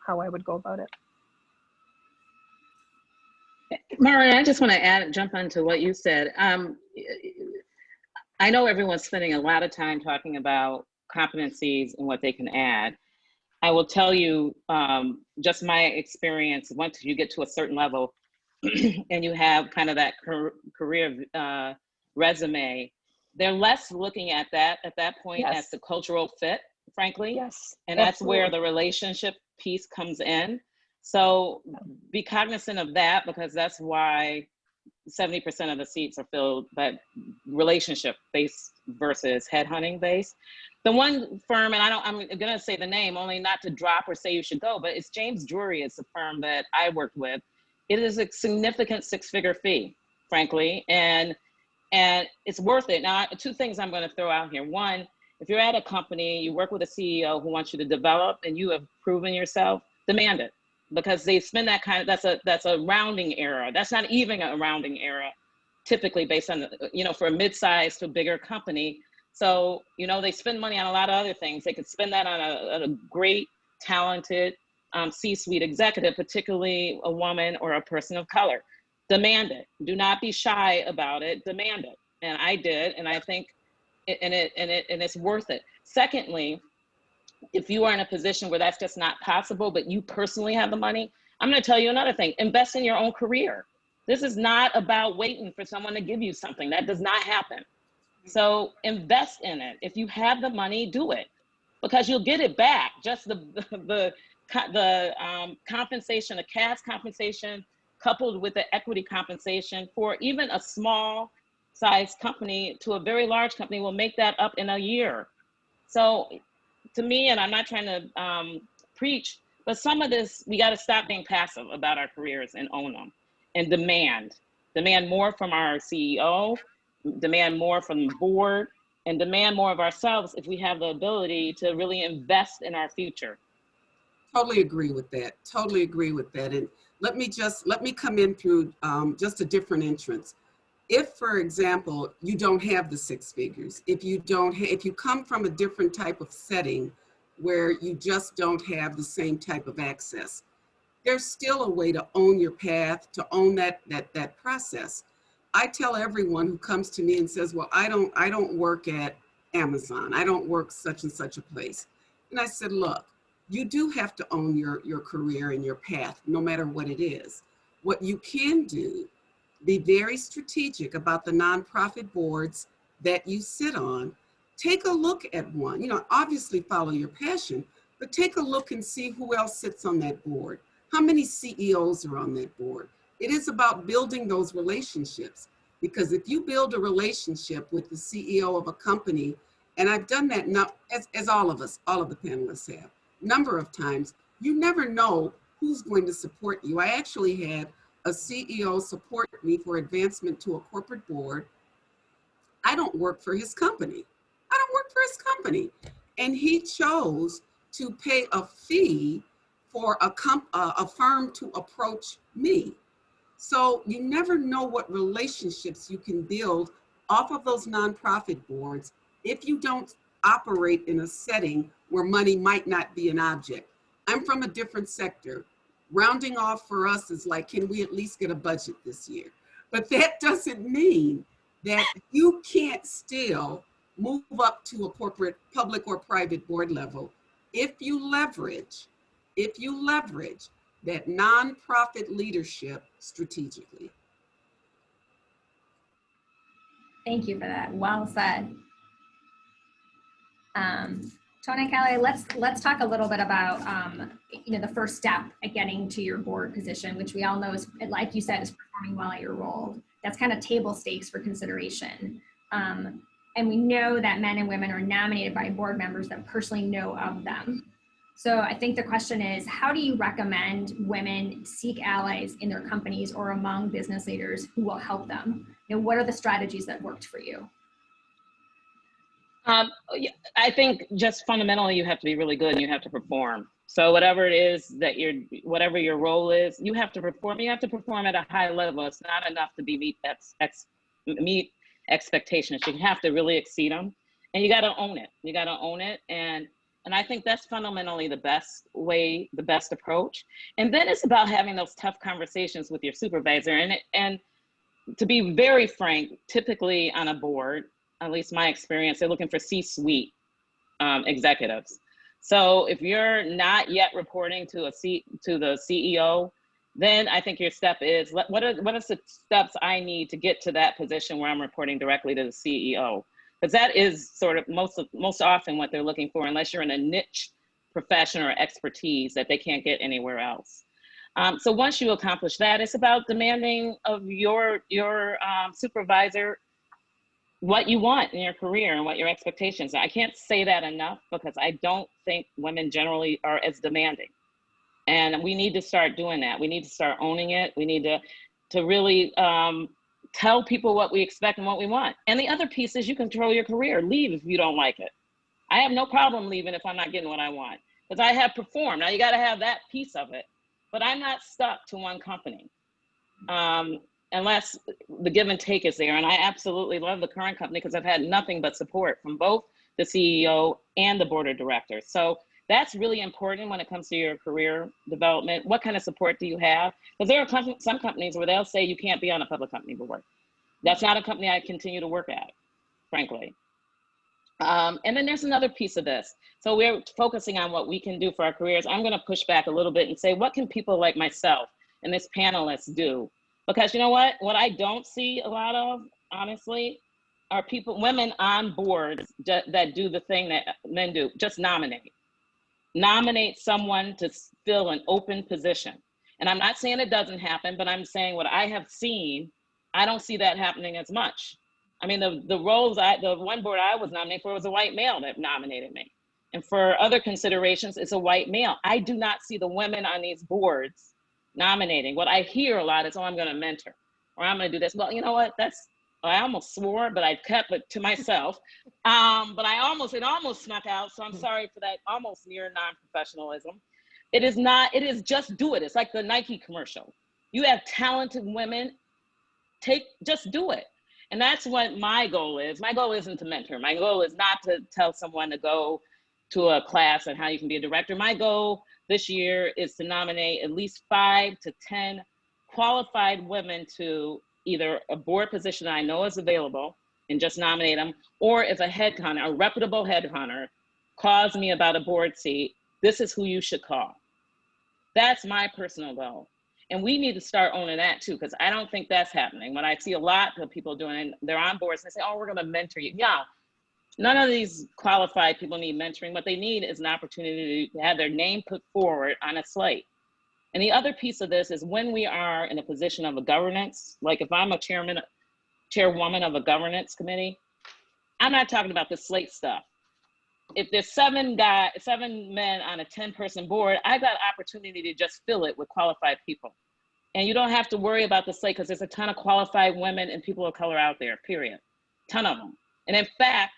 how I would go about it. Mara, I just want to jump onto what you said. I know everyone's spending a lot of time talking about competencies and what they can add. I will tell you, just my experience, once you get to a certain level and you have kind of that career resume, they're less looking at that point Yes. as the cultural fit, frankly. Yes. And that's where the relationship piece comes in. So be cognizant of that, because that's why 70% of the seats are filled, but relationship based versus headhunting based. The one firm, and I'm gonna say the name only not to drop or say you should go, but it's James Drury. It's a firm that I worked with. It is a significant six-figure fee, frankly, and it's worth it. Now, two things I'm gonna throw out here. One, if you're at a company, you work with a CEO who wants you to develop and you have proven yourself, demand it. Because they spend that kind of, that's a rounding error. That's not even a rounding error, typically based on, you know, for a mid-sized to a bigger company. So, you know, they spend money on a lot of other things. They could spend that on a great, talented C-suite executive, particularly a woman or a person of color. Demand it. Do not be shy about it. Demand it. And I did, and I think, it's worth it. Secondly, if you are in a position where that's just not possible, but you personally have the money, I'm going to tell you another thing. Invest in your own career. This is not about waiting for someone to give you something. That does not happen. So invest in it. If you have the money, do it, because you'll get it back. Just the compensation, the cash compensation, coupled with the equity compensation for even a small size company to a very large company will make that up in a year. So to me, and I'm not trying to preach, but some of this, we got to stop being passive about our careers and own them, and demand more from our CEO, demand more from the board, and demand more of ourselves if we have the ability to really invest in our future. Totally agree with that. Totally agree with that. And let me come in through just a different entrance. If, for example, you don't have the six figures, if you come from a different type of setting where you just don't have the same type of access, there's still a way to own your path, to own that process. I tell everyone who comes to me and says, well, I don't work at Amazon. I don't work such and such a place. And I said, look, you do have to own your career and your path, no matter what it is. What you can do, be very strategic about the nonprofit boards that you sit on. Take a look at one, you know, obviously follow your passion, but take a look and see who else sits on that board. How many CEOs are on that board? It is about building those relationships, because if you build a relationship with the CEO of a company And I've done that now, as all of us, all of the panelists have, number of times. You never know who's going to support you. I actually had a CEO support me for advancement to a corporate board. I don't work for his company. I don't work for his company. And he chose to pay a fee for a firm to approach me. So you never know what relationships you can build off of those nonprofit boards if you don't operate in a setting where money might not be an object. I'm from a different sector. Rounding off for us is like, can we at least get a budget this year? But that doesn't mean that you can't still move up to a corporate, public or private board level if you leverage that nonprofit leadership strategically. Thank you for that. Well said. Tony, Kelly, let's talk a little bit about the first step at getting to your board position, which we all know is, like you said, is performing well at your role. That's kind of table stakes for consideration. And we know that men and women are nominated by board members that personally know of them. So I think the question is, how do you recommend women seek allies in their companies or among business leaders who will help them? What are the strategies that worked for you? I think just fundamentally, you have to be really good and you have to perform. So whatever it is that whatever your role is, you have to perform. You have to perform at a high level. It's not enough to meet expectations. You have to really exceed them, and you got to own it. You got to own it, and I think that's fundamentally the best way, the best approach. And then it's about having those tough conversations with your supervisor. And to be very frank, typically on a board, at least my experience, they're looking for C-suite executives. So if you're not yet reporting to the CEO, then I think your step is, what are the steps I need to get to that position where I'm reporting directly to the CEO? Because that is sort of most often what they're looking for, unless you're in a niche profession or expertise that they can't get anywhere else. So once you accomplish that, it's about demanding of your supervisor what you want in your career and what your expectations are. I can't say that enough, because I don't think women generally are as demanding. And we need to start doing that. We need to start owning it. We need to really tell people what we expect and what we want. And the other piece is you control your career. Leave if you don't like it. I have no problem leaving if I'm not getting what I want, because I have performed. Now you got to have that piece of it, but I'm not stuck to one company. Unless the give and take is there. And I absolutely love the current company because I've had nothing but support from both the CEO and the board of directors. So that's really important when it comes to your career development. What kind of support do you have? Because there are some companies where they'll say you can't be on a public company board. That's not a company I continue to work at, frankly. And then there's another piece of this. So we're focusing on what we can do for our careers. I'm going to push back a little bit and say, what can people like myself and this panelist do? Because you know what I don't see a lot of, honestly, are women on boards that do the thing that men do, just nominate someone to fill an open position. And I'm not saying it doesn't happen, but I'm saying what I have seen, I don't see that happening as much. I mean, the one board I was nominated for was a white male that nominated me. And for other considerations, it's a white male. I do not see the women on these boards nominating. What I hear a lot is, oh, I'm going to mentor, or I'm going to do this. Well, you know what? I almost swore, but I kept it to myself. But it almost snuck out. So I'm sorry for that almost near non-professionalism. It is just do it. It's like the Nike commercial. You have talented women, just do it. And that's what my goal is. My goal isn't to mentor. My goal is not to tell someone to go to a class on how you can be a director. My goal this year is to nominate at least 5 to 10 qualified women to either a board position that I know is available and just nominate them, or if a reputable headhunter calls me about a board seat, this is who you should call. That's my personal goal. And we need to start owning that too, because I don't think that's happening. When I see a lot of people doing it, they're on boards and they say, oh, we're going to mentor you. No. None of these qualified people need mentoring. What they need is an opportunity to have their name put forward on a slate. And the other piece of this is when we are in a position of a governance, like if I'm a chairwoman of a governance committee, I'm not talking about the slate stuff. If there's 7 men on a 10-person board, I got opportunity to just fill it with qualified people. And you don't have to worry about the slate because there's a ton of qualified women and people of color out there, period. Ton of them. And in fact,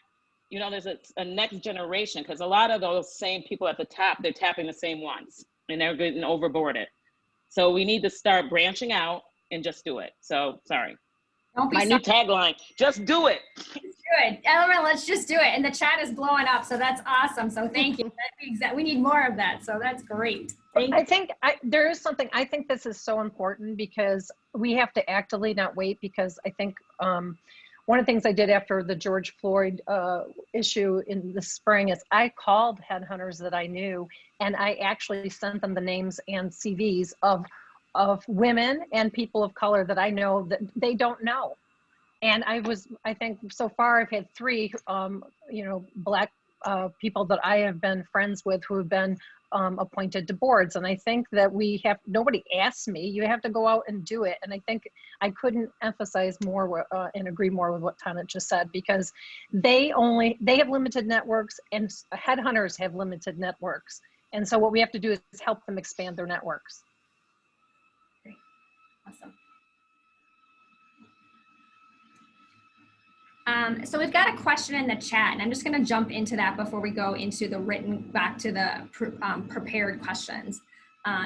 you know, there's a next generation, because a lot of those same people at the top, they're tapping the same ones and they're getting overboarded. So we need to start branching out and just do it. So sorry. Don't be My new tagline, just do it. Good. Ellen, let's just do it. And the chat is blowing up, so that's awesome. So thank you. We need more of that, so that's great. I think there is something, I think this is so important because we have to actively not wait, because I think one of the things I did after the George Floyd issue in the spring is I called headhunters that I knew, and I actually sent them the names and CVs of women and people of color that I know that they don't know. And I think so far I've had 3, Black people that I have been friends with who have been appointed to boards. And I think that nobody asked me, you have to go out and do it. And I think I couldn't emphasize more and agree more with what Tana just said, because they have limited networks and headhunters have limited networks. And so what we have to do is help them expand their networks. Great. Awesome. So we've got a question in the chat, and I'm just going to jump into that before we go into the back to the prepared questions.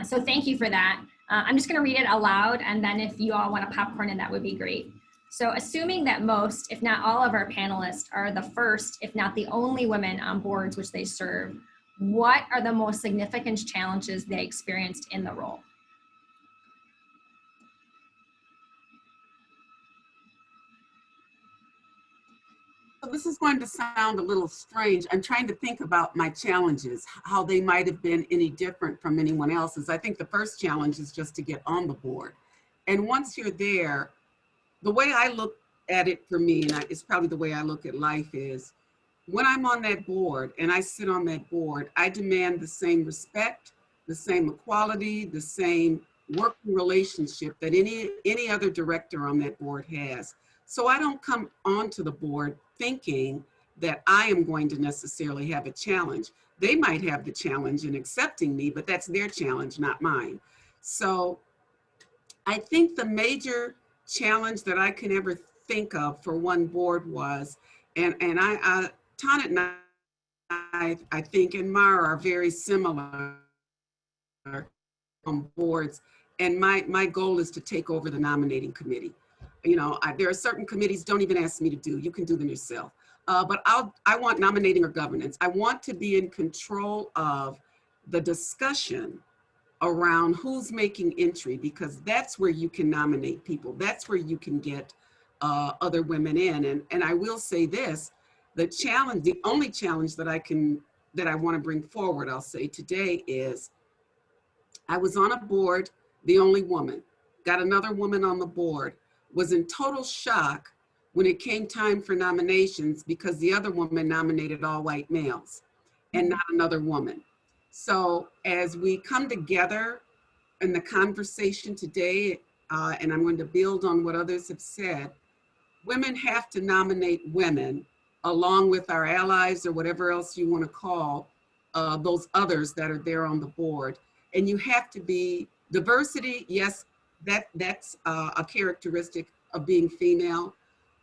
So thank you for that. I'm just going to read it aloud, and then if you all want to popcorn in, that would be great. So assuming that most, if not all of our panelists are the first, if not the only women on boards which they serve, what are the most significant challenges they experienced in the role? So this is going to sound a little strange. I'm trying to think about my challenges, how they might have been any different from anyone else's. I think the first challenge is just to get on the board. And once you're there, the way I look at it for me, and it's probably the way I look at life, is when I'm on that board and I sit on that board, I demand the same respect, the same equality, the same working relationship that any other director on that board has. So I don't come onto the board thinking that I am going to necessarily have a challenge. They might have the challenge in accepting me, but that's their challenge, not mine. So I think the major challenge that I can ever think of for one board was, and Tana and I think, and Mara are very similar on boards. And my goal is to take over the nominating committee. You know, there are certain committees, don't even ask me to do, you can do them yourself. But I want nominating or governance. I want to be in control of the discussion around who's making entry, because that's where you can nominate people. That's where you can get other women in. And I will say this, the only challenge that I want to bring forward, I'll say today, is I was on a board, the only woman, got another woman on the board, was in total shock when it came time for nominations because the other woman nominated all white males and not another woman. So as we come together in the conversation today, and I'm going to build on what others have said, women have to nominate women along with our allies or whatever else you want to call those others that are there on the board. And you have to be diversity, yes, that's a characteristic of being female,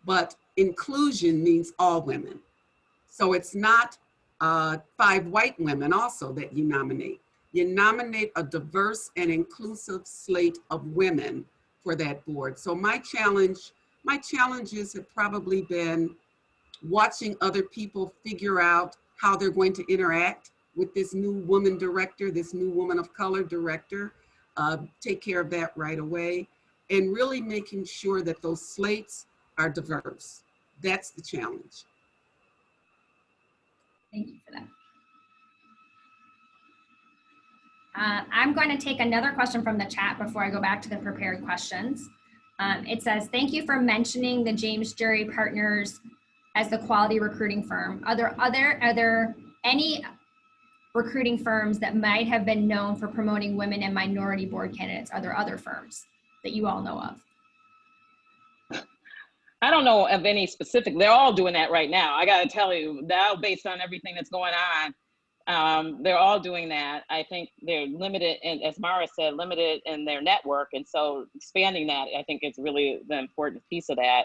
but inclusion means all women. So it's not 5 white women also that you nominate. You nominate a diverse and inclusive slate of women for that board. So my challenges have probably been watching other people figure out how they're going to interact with this new woman director, this new woman of color director, take care of that right away, and really making sure that those slates are diverse. That's the challenge. Thank you for that. I'm going to take another question from the chat before I go back to the prepared questions. It says, thank you for mentioning the James Jury Partners as the quality recruiting firm. Are there any recruiting firms that might have been known for promoting women and minority board candidates? Are there other firms that you all know of? I don't know of any specific, they're all doing that right now. I got to tell you now, based on everything that's going on, they're all doing that. I think they're limited, and as Mara said, limited in their network. And so expanding that, I think is really the important piece of that.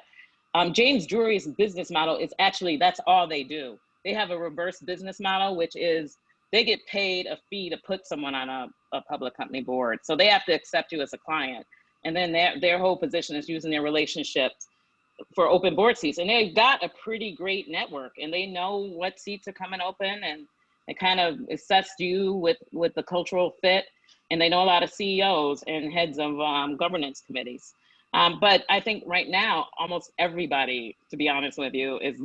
James Drury's business model is actually, that's all they do. They have a reverse business model, which is they get paid a fee to put someone on a public company board. So they have to accept you as a client. And then their whole position is using their relationships for open board seats. And they've got a pretty great network, and they know what seats are coming open, and they kind of assess you with the cultural fit. And they know a lot of CEOs and heads of governance committees. But I think right now, almost everybody, to be honest with you, is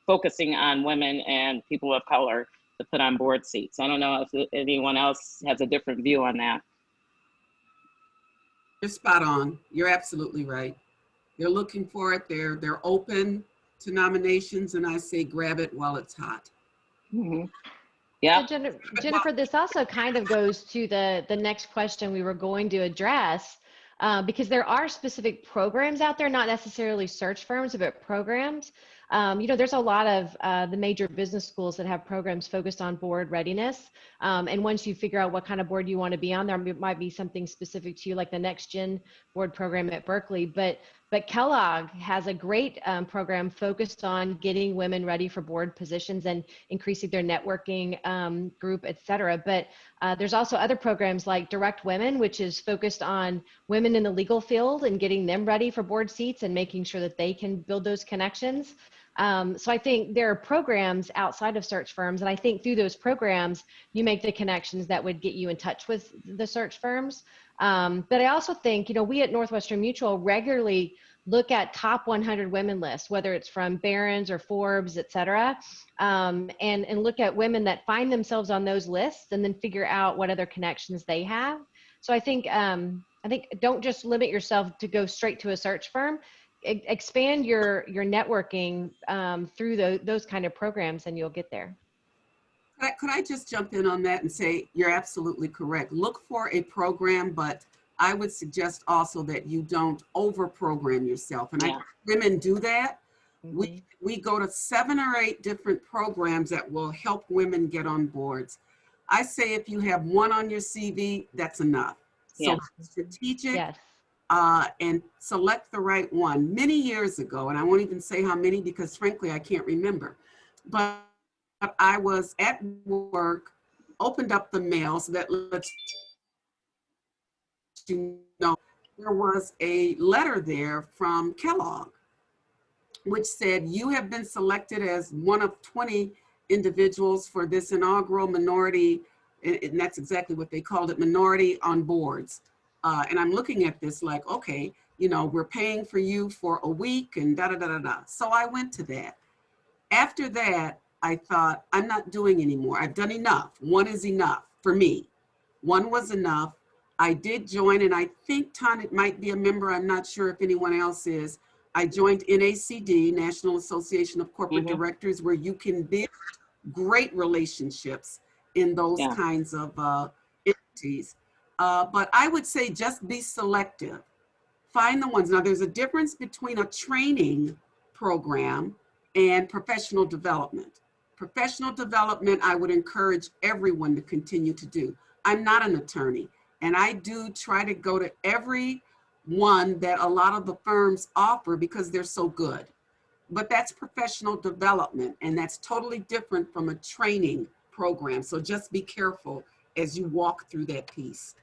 focusing on women and people of color to put on board seats. I don't know if anyone else has a different view on that. You're spot on. You're absolutely right. They're looking for it. They're open to nominations, and I say grab it while it's hot. Mm-hmm. Yeah. So Jennifer, this also kind of goes to the next question we were going to address, because there are specific programs out there, not necessarily search firms, but programs. There's a lot of the major business schools that have programs focused on board readiness. And once you figure out what kind of board you want to be on, there might be something specific to you, like the Next Gen board program at Berkeley. But Kellogg has a great program focused on getting women ready for board positions and increasing their networking group, et cetera. But there's also other programs like Direct Women, which is focused on women in the legal field and getting them ready for board seats and making sure that they can build those connections. So I think there are programs outside of search firms, and I think through those programs, you make the connections that would get you in touch with the search firms. But I also think, we at Northwestern Mutual regularly look at top 100 women lists, whether it's from Barron's or Forbes, et cetera, and look at women that find themselves on those lists and then figure out what other connections they have. So I think don't just limit yourself to go straight to a search firm. Expand your networking through those kind of programs, and you'll get there. Could I just jump in on that and say you're absolutely correct. Look for a program, but I would suggest also that you don't over-program yourself. And women do that. Mm-hmm. We go to 7 or 8 different programs that will help women get on boards. I say if you have one on your CV, that's enough. So strategic. Yes. And select the right one. Many years ago, and I won't even say how many because frankly, I can't remember, but I was at work, opened up the mail so that lets you know there was a letter there from Kellogg, which said, you have been selected as one of 20 individuals for this inaugural minority, and that's exactly what they called it, minority on boards. And I'm looking at this like, okay, we're paying for you for a week and da-da-da-da-da. So I went to that. After that, I thought, I'm not doing anymore. I've done enough. One is enough for me. One was enough. I did join, and I think Tanit might be a member. I'm not sure if anyone else is. I joined NACD, National Association of Corporate Directors, where you can build great relationships in those kinds of entities. But I would say just be selective. Find the ones. Now, there's a difference between a training program and professional development. Professional development, I would encourage everyone to continue to do. I'm not an attorney, and I do try to go to every one that a lot of the firms offer because they're so good. But that's professional development, and that's totally different from a training program. So just be careful as you walk through that piece.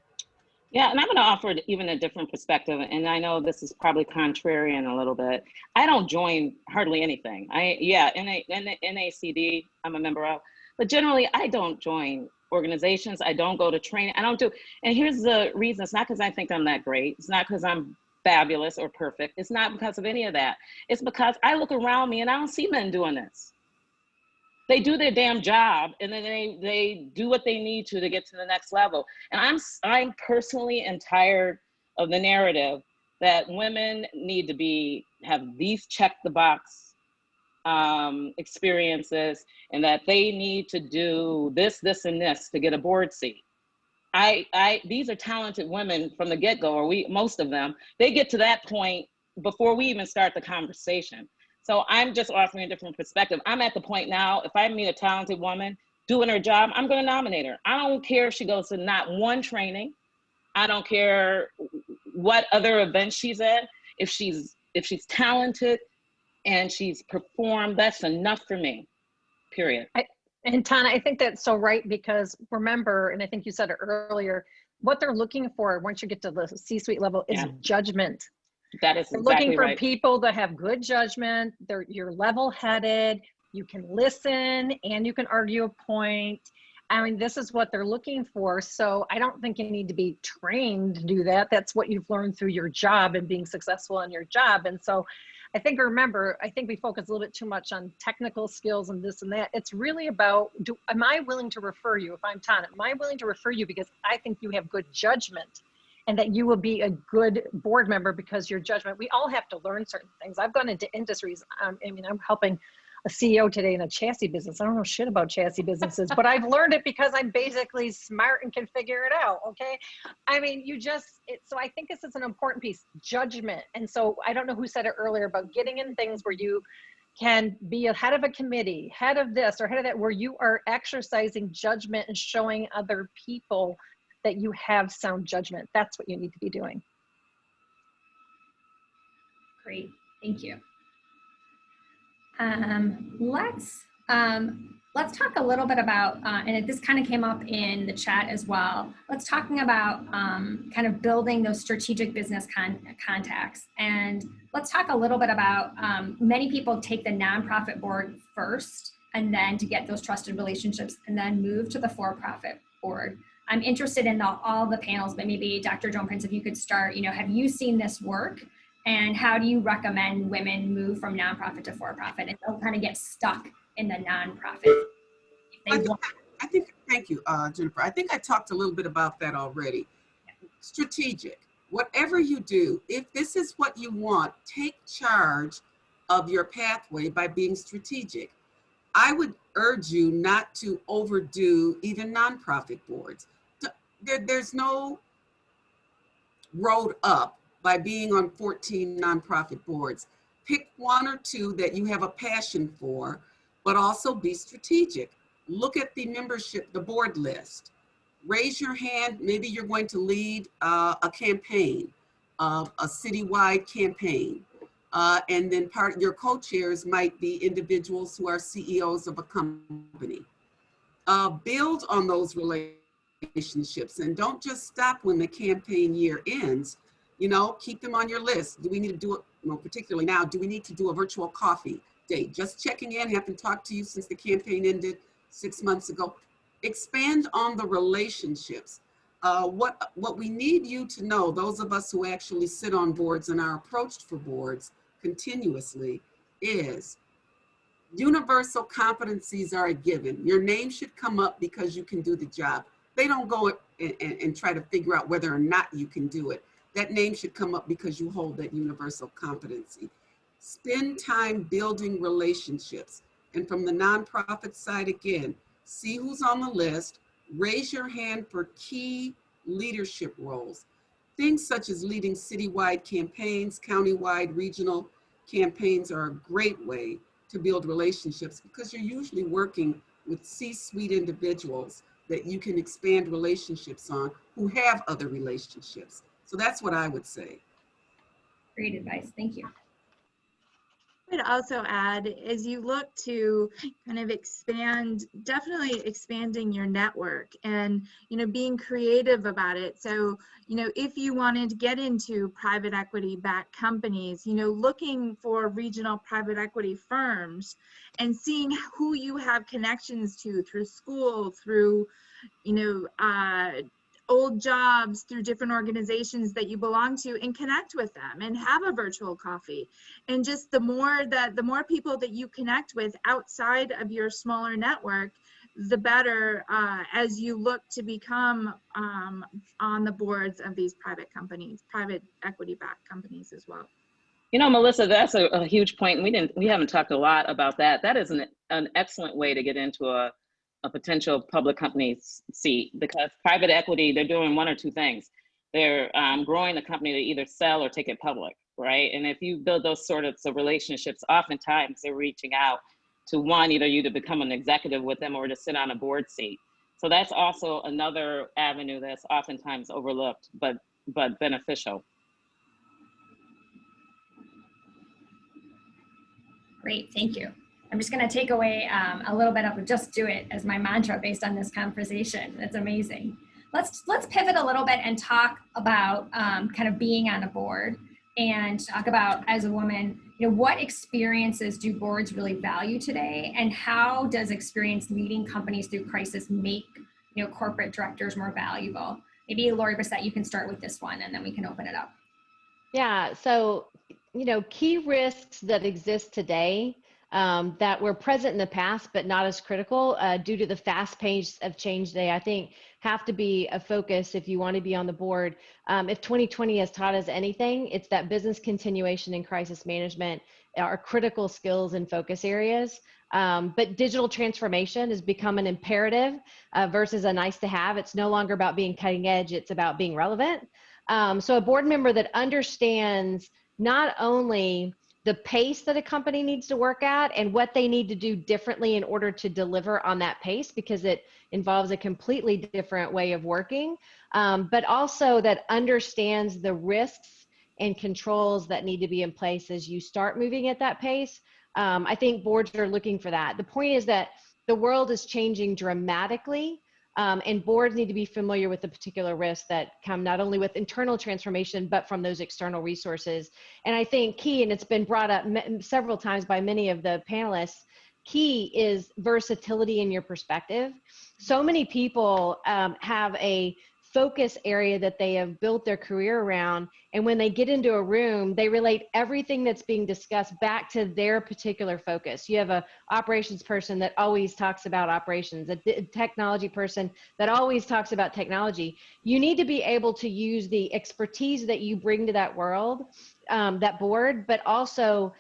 Yeah, and I'm going to offer even a different perspective, and I know this is probably contrarian a little bit. I don't join hardly anything. NACD, I'm a member of, but generally I don't join organizations. I don't go to training. I don't do, and here's the reason. It's not because I think I'm that great. It's not because I'm fabulous or perfect. It's not because of any of that. It's because I look around me and I don't see men doing this. They do their damn job, and then they do what they need to get to the next level. And I'm personally tired of the narrative that women need to have these check the box experiences, and that they need to do this, and this to get a board seat. These are talented women from the get-go, or most of them, they get to that point before we even start the conversation. So I'm just offering a different perspective. I'm at the point now, if I meet a talented woman doing her job, I'm going to nominate her. I don't care if she goes to not one training. I don't care what other events she's at. If she's talented and she's performed, that's enough for me, period. And Tana, I think that's so right, because remember, and I think you said it earlier, what they're looking for once you get to the C-suite level is judgment. That is They're exactly looking for right. people that have good judgment. You're level-headed. You can listen and you can argue a point. I mean, this is what they're looking for. So I don't think you need to be trained to do that. That's what you've learned through your job and being successful in your job. And so I think, remember, I think we focus a little bit too much on technical skills and this and that. It's really about, am I willing to refer you? If I'm Tana, am I willing to refer you because I think you have good judgment and that you will be a good board member because your judgment, we all have to learn certain things. I've gone into industries. I mean, I'm helping a CEO today in a chassis business. I don't know shit about chassis businesses, but I've learned it because I'm basically smart and can figure it out. Okay. I mean, so I think this is an important piece, judgment. And so I don't know who said it earlier about getting in things where you can be a head of a committee, head of this or head of that, where you are exercising judgment and showing other people that you have sound judgment. That's what you need to be doing. Great, thank you. Let's talk a little bit about, and this kind of came up in the chat as well. Let's talking about kind of building those strategic business contacts. And let's talk a little bit about many people take the nonprofit board first, and then to get those trusted relationships, and then move to the for-profit board. I'm interested in all the panels, but maybe Dr. Joan Prince, if you could start, have you seen this work? And how do you recommend women move from nonprofit to for-profit and don't kind of get stuck in the nonprofit? I think, thank you, Jennifer. I think I talked a little bit about that already. Strategic. Whatever you do, if this is what you want, take charge of your pathway by being strategic. I would urge you not to overdo even nonprofit boards. There's no road up by being on 14 nonprofit boards. Pick one or two that you have a passion for, but also be strategic. Look at the membership, the board list. Raise your hand. Maybe you're going to lead a campaign, a citywide campaign. And then your co-chairs might be individuals who are CEOs of a company. Build on those relationships and don't just stop when the campaign year ends. Keep them on your list. Do we need to do it, particularly now, do we need to do a virtual coffee date? Just checking in, haven't talked to you since the campaign ended 6 months ago. Expand on the relationships. What we need you to know, those of us who actually sit on boards and are approached for boards continuously, is universal competencies are a given. Your name should come up because you can do the job. They don't go and try to figure out whether or not you can do it. That name should come up because you hold that universal competency. Spend time building relationships. And from the nonprofit side, again, see who's on the list, raise your hand for key leadership roles. Things such as leading citywide campaigns, countywide, regional campaigns are a great way to build relationships because you're usually working with C-suite individuals that you can expand relationships on who have other relationships. So that's what I would say. Great advice, thank you. I would also add, as you look to kind of definitely expanding your network and, being creative about it. So, if you wanted to get into private equity backed companies, looking for regional private equity firms and seeing who you have connections to through school, through, old jobs, through different organizations that you belong to, and connect with them and have a virtual coffee. And just the more people that you connect with outside of your smaller network, the better as you look to become on the boards of these private companies, private equity backed companies as well. Melissa, that's a huge point. We haven't talked a lot about that. That is an excellent way to get into a potential public company seat, because private equity, they're doing one or two things. they're growing the company to either sell or take it public, right? And if you build those sorts of relationships, oftentimes they're reaching out to one, either you to become an executive with them or to sit on a board seat. So that's also another avenue that's oftentimes overlooked, but beneficial. Great, thank you. I'm just going to take away a little bit of just do it as my mantra based on this conversation. That's amazing. Let's pivot a little bit and talk about kind of being on a board and talk about, as a woman, what experiences do boards really value today, and how does experience leading companies through crisis make corporate directors more valuable? Maybe Lori Bissett, you can start with this one and then we can open it up. Yeah, so, key risks that exist today that were present in the past, but not as critical due to the fast pace of change today, I think have to be a focus if you want to be on the board. If 2020 has taught us anything, it's that business continuation and crisis management are critical skills and focus areas. But digital transformation has become an imperative versus a nice to have. It's no longer about being cutting edge, it's about being relevant. So a board member that understands not only the pace that a company needs to work at and what they need to do differently in order to deliver on that pace, because it involves a completely different way of working, but also that understands the risks and controls that need to be in place as you start moving at that pace. I think boards are looking for that. The point is that the world is changing dramatically. And boards need to be familiar with the particular risks that come not only with internal transformation, but from those external resources. And I think key, and it's been brought up several times by many of the panelists, key is versatility in your perspective. So many people have a focus area that they have built their career around. And when they get into a room, they relate everything that's being discussed back to their particular focus. You have an operations person that always talks about operations, a technology person that always talks about technology. You need to be able to use the expertise that you bring to that world, that board, but also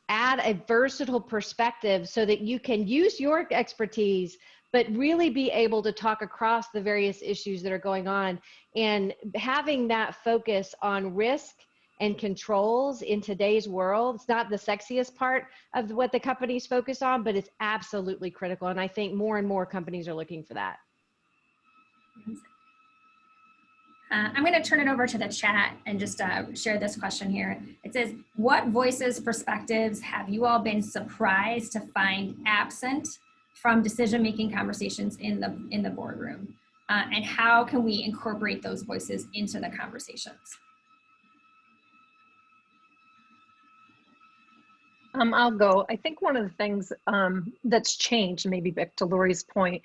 add a versatile perspective so that you can use your expertise but really be able to talk across the various issues that are going on. And having that focus on risk and controls in today's world, it's not the sexiest part of what the companies focus on, but it's absolutely critical. And I think more and more companies are looking for that. I'm going to turn it over to the chat and just share this question here. It says, what voices, perspectives have you all been surprised to find absent from decision-making conversations in the boardroom? And how can we incorporate those voices into the conversations? I'll go. I think one of the things that's changed, maybe back to Lori's point,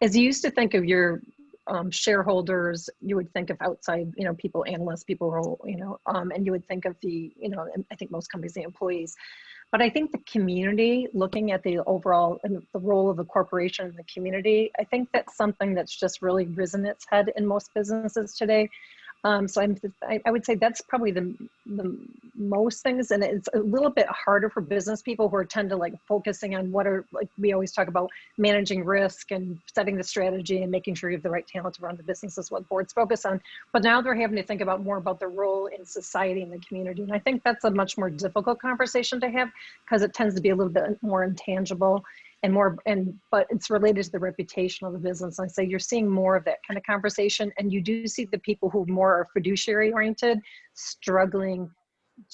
is you used to think of your shareholders, you would think of outside, people, analysts, people who, and you would think of the, I think most companies, the employees. But I think the community, looking at the overall and the role of the corporation in the community, I think that's something that's just really risen its head in most businesses today. So I would say that's probably the most things, and it's a little bit harder for business people who tend to focusing on what are, we always talk about managing risk and setting the strategy and making sure you have the right talent to run the business is what boards focus on. But now they're having to think about more about their role in society and the community. And I think that's a much more difficult conversation to have because it tends to be a little bit more intangible and more, but it's related to the reputation of the business. I say you're seeing more of that kind of conversation, and you do see the people who more are fiduciary oriented struggling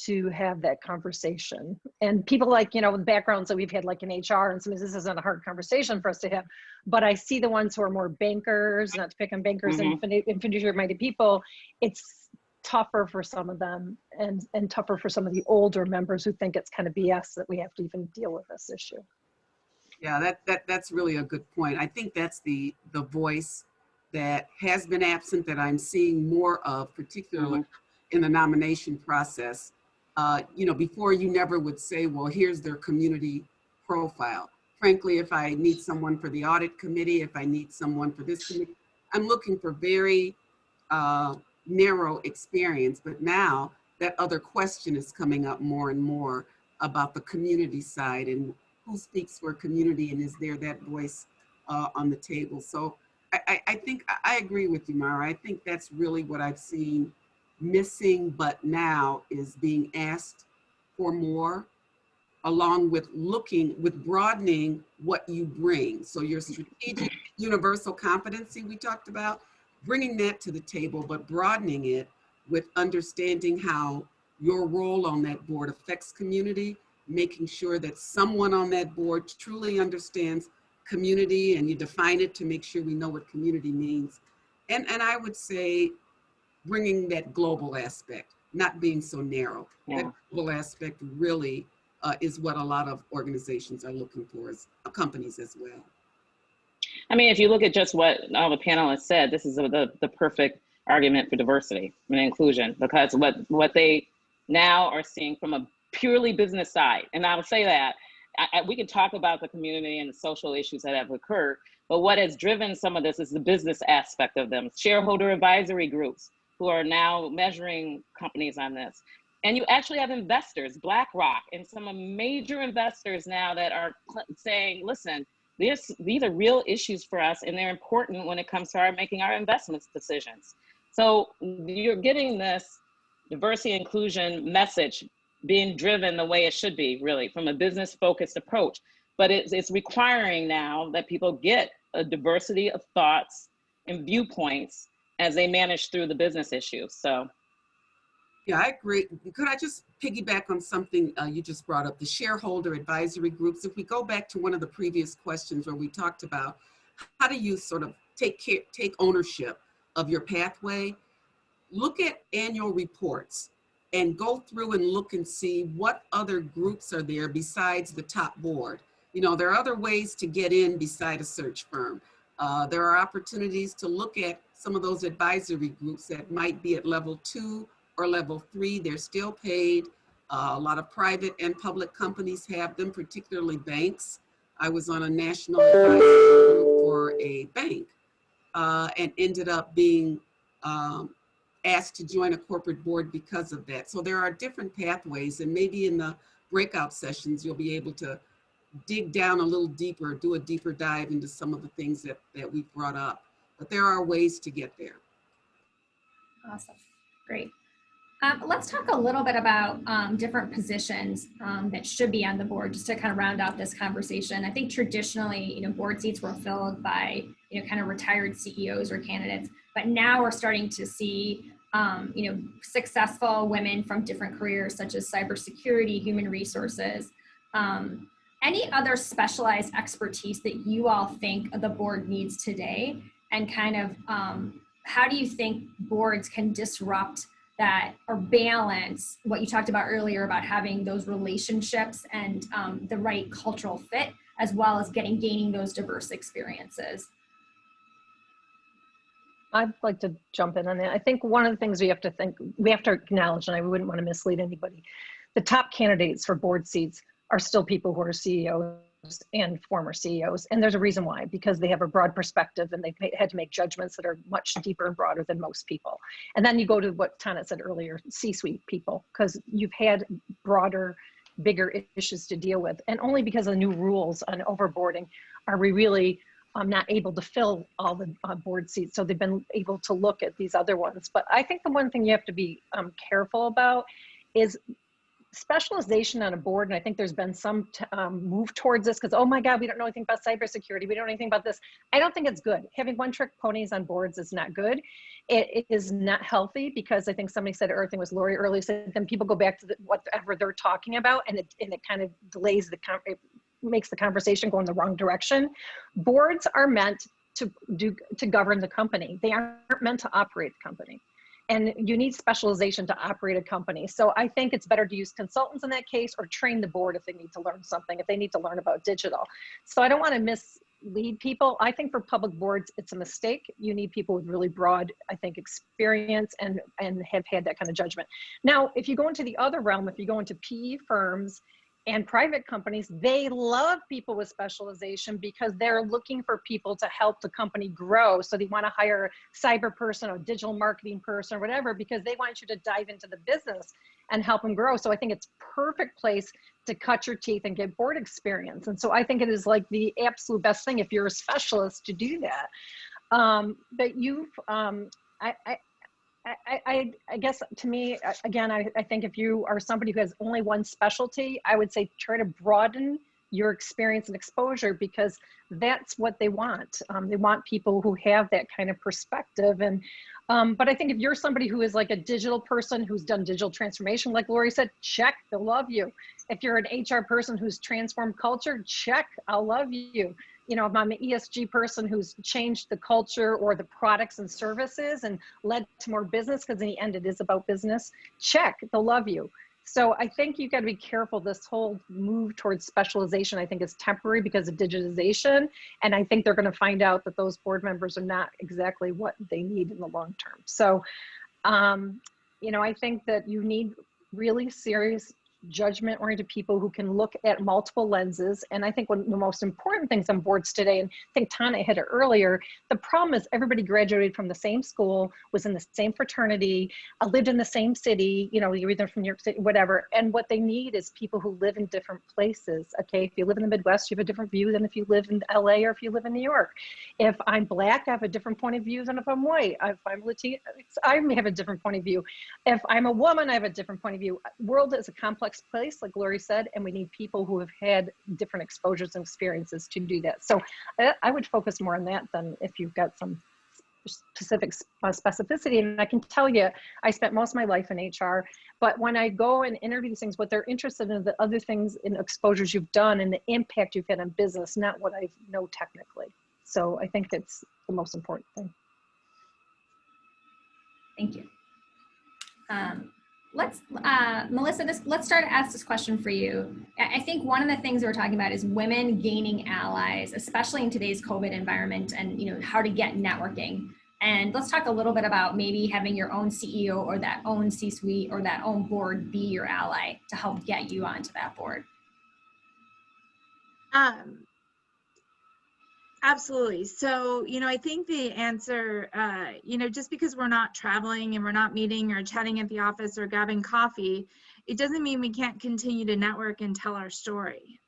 to have that conversation. And people with backgrounds that we've had in HR, and sometimes this isn't a hard conversation for us to have, but I see the ones who are more bankers, not to pick on bankers and fiduciary minded people, it's tougher for some of them and tougher for some of the older members who think it's kind of BS that we have to even deal with this issue. Yeah, that's really a good point. I think that's the voice that has been absent that I'm seeing more of, particularly in the nomination process. Before you never would say, well, here's their community profile. Frankly, if I need someone for the audit committee, if I need someone for this committee, I'm looking for very narrow experience. But now that other question is coming up more and more about the community side and who speaks for community, and is there that voice on the table. So I think I agree with you, Mara. I think that's really what I've seen missing, but now is being asked for more, along with broadening what you bring. So your strategic universal competency we talked about, bringing that to the table, but broadening it with understanding how your role on that board affects community, making sure that someone on that board truly understands community, and you define it to make sure we know what community means. And I would say bringing that global aspect, not being so narrow. Yeah. That global aspect really is what a lot of organizations are looking for, as companies as well. I mean, if you look at just what all the panelists said, this is the perfect argument for diversity and inclusion, because what they now are seeing from a purely business side, and I would say that we can talk about the community and the social issues that have occurred, but what has driven some of this is the business aspect of them. Shareholder advisory groups who are now measuring companies on this. And you actually have investors, BlackRock, and some major investors now that are saying, listen, these are real issues for us, and they're important when it comes to making our investment decisions. So you're getting this diversity inclusion message being driven the way it should be, really, from a business-focused approach. But it's requiring now that people get a diversity of thoughts and viewpoints as they manage through the business issues. So. Yeah, I agree. Could I just piggyback on something you just brought up, the shareholder advisory groups? If we go back to one of the previous questions where we talked about how do you sort of take ownership of your pathway, look at annual reports and go through and look and see what other groups are there besides the top board. You know, there are other ways to get in beside a search firm. There are opportunities to look at some of those advisory groups that might be at level 2 or level 3. They're still paid. A lot of private and public companies have them, particularly banks. I was on a national advisory group for a bank and ended up being asked to join a corporate board because of that. So there are different pathways, and maybe in the breakout sessions, you'll be able to dig down a little deeper, do a deeper dive into some of the things that we've brought up. But there are ways to get there. Awesome, great. Let's talk a little bit about different positions that should be on the board, just to kind of round out this conversation. I think traditionally, board seats were filled by, kind of retired CEOs or candidates, but now we're starting to see, successful women from different careers, such as cybersecurity, human resources. Any other specialized expertise that you all think the board needs today, and kind of how do you think boards can disrupt that or balance what you talked about earlier about having those relationships and the right cultural fit, as well as gaining those diverse experiences? I'd like to jump in on that. I think one of the things we have to acknowledge, and I wouldn't want to mislead anybody, the top candidates for board seats are still people who are CEOs and former CEOs. And there's a reason why, because they have a broad perspective and they've had to make judgments that are much deeper and broader than most people. And then you go to what Tana said earlier, C-suite people, because you've had broader, bigger issues to deal with. And only because of the new rules on overboarding are we really not able to fill all the board seats. So they've been able to look at these other ones. But I think the one thing you have to be careful about is specialization on a board. And I think there's been some move towards this because, oh my God, we don't know anything about cybersecurity. We don't know anything about this. I don't think it's good. Having one-trick ponies on boards is not good. It is not healthy, because I think somebody said, or I think it was Lori earlier, said then people go back to whatever they're talking about, and it kind of delays it makes the conversation go in the wrong direction. Boards are meant to govern the company. They aren't meant to operate the company. And you need specialization to operate a company. So I think it's better to use consultants in that case, or train the board if they need to learn something, if they need to learn about digital. So I don't want to mislead people. I think for public boards, it's a mistake. You need people with really broad, I think, experience and have had that kind of judgment. Now, if you go into the other realm, if you go into PE firms and private companies, they love people with specialization because they're looking for people to help the company grow. So they want to hire a cyber person or digital marketing person or whatever, because they want you to dive into the business and help them grow. So I think it's perfect place to cut your teeth and get board experience. And so I think it is like the absolute best thing if you're a specialist to do that. But you've, I guess to me, again, I think if you are somebody who has only one specialty, I would say try to broaden your experience and exposure, because that's what they want. They want people who have that kind of perspective. And but I think if you're somebody who is like a digital person who's done digital transformation, like Lori said, check, they'll love you. If you're an HR person who's transformed culture, check, I'll love you. You know, if I'm an ESG person who's changed the culture or the products and services and led to more business, because in the end it is about business, check, they'll love you. So I think you've got to be careful. This whole move towards specialization, I think, is temporary because of digitization. And I think they're going to find out that those board members are not exactly what they need in the long term. So, you know, I think that you need really serious judgment-oriented people who can look at multiple lenses. And I think one of the most important things on boards today, and I think Tana hit it earlier, the problem is everybody graduated from the same school, was in the same fraternity, lived in the same city, you know, you're either from New York City, whatever. And what they need is people who live in different places, okay? If you live in the Midwest, you have a different view than if you live in LA or if you live in New York. If I'm Black, I have a different point of view than if I'm white. If I'm Latino, I may have a different point of view. If I'm a woman, I have a different point of view. World is a complex place, like Lori said, and we need people who have had different exposures and experiences to do that. So I would focus more on that than if you've got some specific specificity. And I can tell you, I spent most of my life in HR, but when I go and interview these things, what they're interested in are the other things in exposures you've done and the impact you've had on business, not what I know technically. So I think that's the most important thing. Thank you. Melissa, let's start to ask this question for you. I think one of the things we're talking about is women gaining allies, especially in today's COVID environment, and you know how to get networking. And let's talk a little bit about maybe having your own CEO or that own C-suite or that own board be your ally to help get you onto that board. Absolutely. So, you know, I think the answer, you know, just because we're not traveling and we're not meeting or chatting at the office or grabbing coffee, it doesn't mean we can't continue to network and tell our story.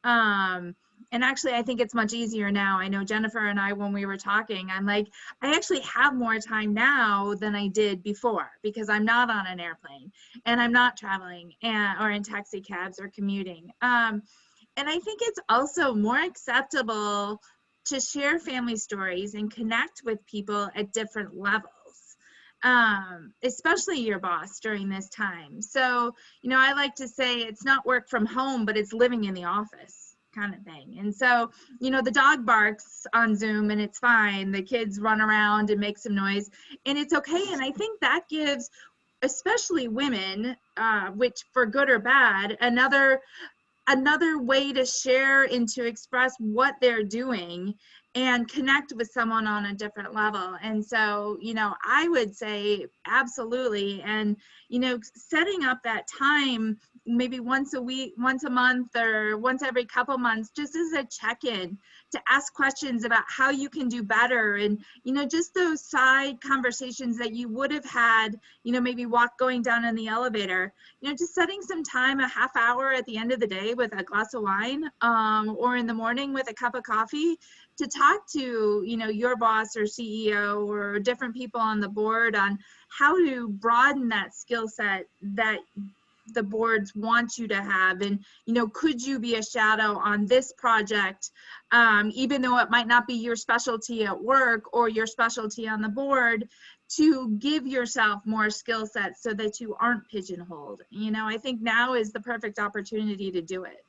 And actually, I think it's much easier now. I know Jennifer and I, when we were talking, I'm like, I actually have more time now than I did before because I'm not on an airplane and I'm not traveling or in taxi cabs or commuting. And I think it's also more acceptable to share family stories and connect with people at different levels, especially your boss during this time. So, you know, I like to say it's not work from home, but it's living in the office kind of thing. And so, you know, the dog barks on Zoom and it's fine. The kids run around and make some noise and it's okay. And I think that gives, especially women, which for good or bad, another way to share and to express what they're doing and connect with someone on a different level. And so, you know, I would say absolutely. And, you know, setting up that time, maybe once a week, once a month, or once every couple months, just as a check-in to ask questions about how you can do better. And, you know, just those side conversations that you would have had, you know, maybe going down in the elevator, you know, just setting some time, a half hour at the end of the day with a glass of wine, or in the morning with a cup of coffee to talk to, you know, your boss or CEO or different people on the board on how to broaden that skill set that the boards want you to have. And, you know, could you be a shadow on this project, even though it might not be your specialty at work or your specialty on the board, to give yourself more skill sets so that you aren't pigeonholed. You know, I think now is the perfect opportunity to do it,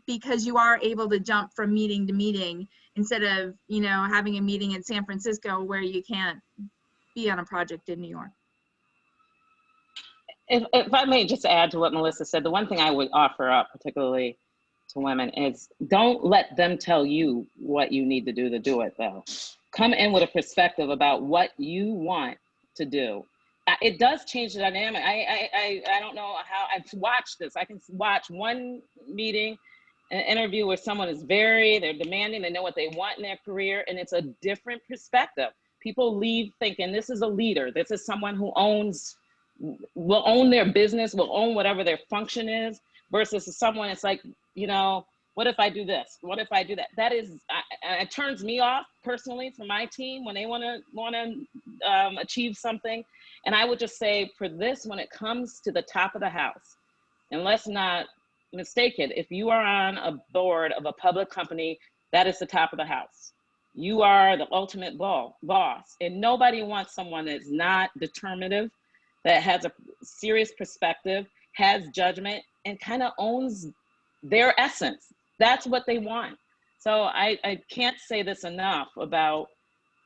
because you are able to jump from meeting to meeting instead of, you know, having a meeting in San Francisco where you can't be on a project in New York. If I may just add to what Melissa said, the one thing I would offer up, particularly to women, is don't let them tell you what you need to do it, though. Come in with a perspective about what you want to do. It does change the dynamic. I don't know how I've watched this. I can watch one meeting, an interview where someone is they're demanding, they know what they want in their career, and it's a different perspective. People leave thinking this is a leader. This is someone who will own their business, will own whatever their function is, versus someone it's like, you know, what if I do this? What if I do that? That is, it turns me off personally for my team when they want to achieve something. And I would just say for this, when it comes to the top of the house, and let's not mistake it, if you are on a board of a public company, that is the top of the house. You are the ultimate boss, and nobody wants someone that's not determinative, that has a serious perspective, has judgment, and kind of owns their essence. That's what they want. So I can't say this enough about,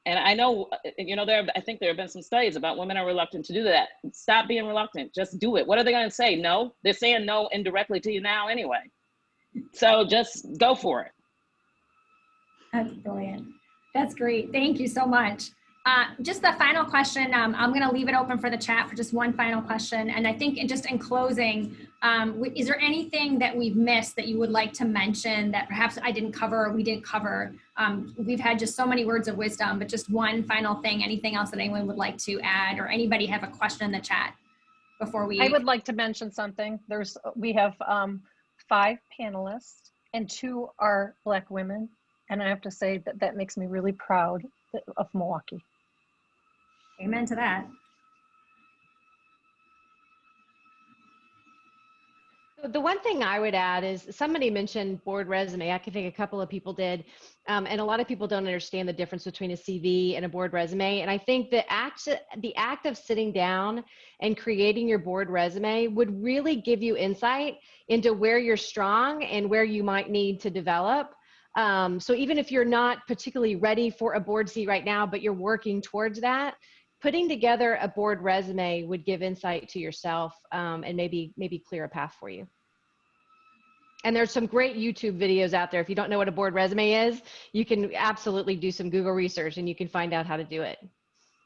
and I know, you know, I think there have been some studies about women are reluctant to do that. Stop being reluctant, just do it. What are they gonna say? No? They're saying no indirectly to you now anyway. So just go for it. That's brilliant. That's great. Thank you so much. Just the final question, I'm going to leave it open for the chat for just one final question. And I think just in closing, is there anything that we've missed that you would like to mention that perhaps I didn't cover or we didn't cover? We've had just so many words of wisdom, but just one final thing, anything else that anyone would like to add, or anybody have a question in the chat before we? I would like to mention something. We have 5 panelists and 2 are Black women. And I have to say that makes me really proud of Milwaukee. Amen to that. The one thing I would add is somebody mentioned board resume. I can think a couple of people did. And a lot of people don't understand the difference between a CV and a board resume. And I think the act of sitting down and creating your board resume would really give you insight into where you're strong and where you might need to develop. So even if you're not particularly ready for a board seat right now, but you're working towards that, putting together a board resume would give insight to yourself and maybe clear a path for you. And there's some great YouTube videos out there. If you don't know what a board resume is, you can absolutely do some Google research and you can find out how to do it.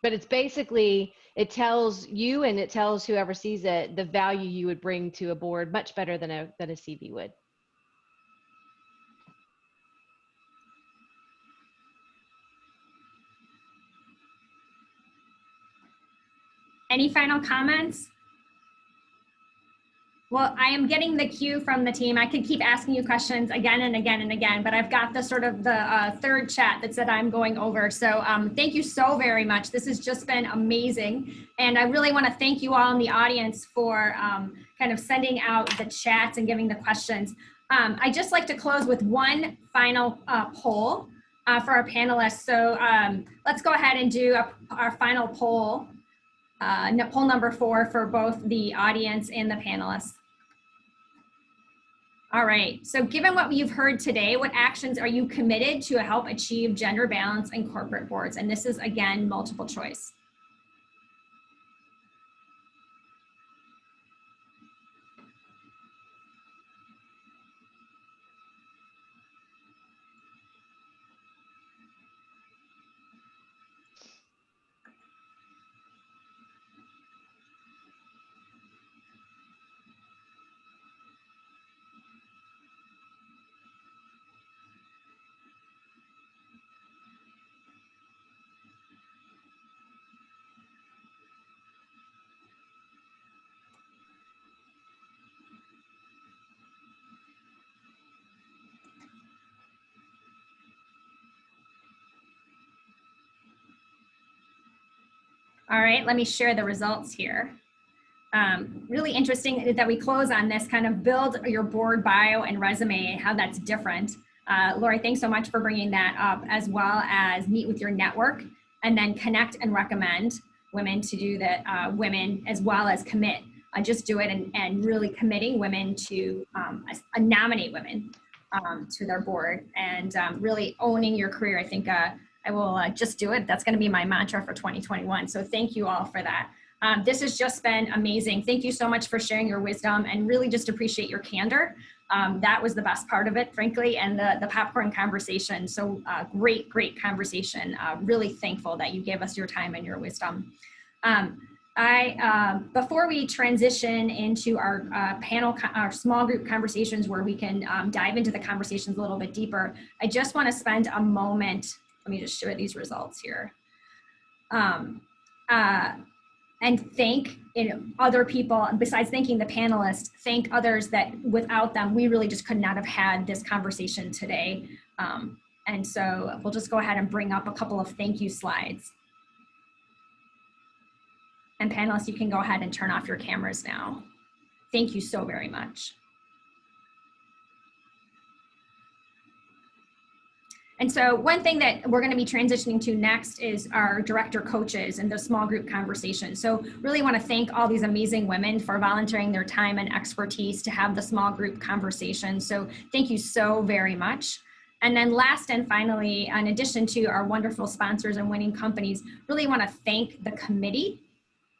But it's basically, it tells you and it tells whoever sees it the value you would bring to a board much better than a CV would. Any final comments? Well, I am getting the cue from the team. I could keep asking you questions again and again and again, but I've got the sort of the third chat that said I'm going over. So thank you so very much. This has just been amazing. And I really want to thank you all in the audience for kind of sending out the chats and giving the questions. I'd just like to close with one final poll for our panelists. So let's go ahead and do our final poll. Poll number 4 for both the audience and the panelists. All right, so given what you've heard today, what actions are you committed to help achieve gender balance in corporate boards? And this is, again, multiple choice. All right, let me share the results here. Really interesting that we close on this kind of build your board bio and resume and how that's different. Lori, thanks so much for bringing that up, as well as meet with your network and then connect and recommend women to do that, women as well as commit. Just do it and really committing women to nominate women to their board and really owning your career. I think I will just do it. That's going to be my mantra for 2021. So thank you all for that. This has just been amazing. Thank you so much for sharing your wisdom and really just appreciate your candor. That was the best part of it, frankly, and the popcorn conversation. So great conversation. Really thankful that you gave us your time and your wisdom. Before we transition into our our small group conversations where we can dive into the conversations a little bit deeper, I just want to spend a moment. Let me just share these results here. And thank other people, besides thanking the panelists, thank others that without them, we really just could not have had this conversation today. And so we'll just go ahead and bring up a couple of thank you slides. And panelists, you can go ahead and turn off your cameras now. Thank you so very much. And so one thing that we're going to be transitioning to next is our director coaches and the small group conversation. So really want to thank all these amazing women for volunteering their time and expertise to have the small group conversation. So thank you so very much. And then last and finally, in addition to our wonderful sponsors and winning companies, really want to thank the committee.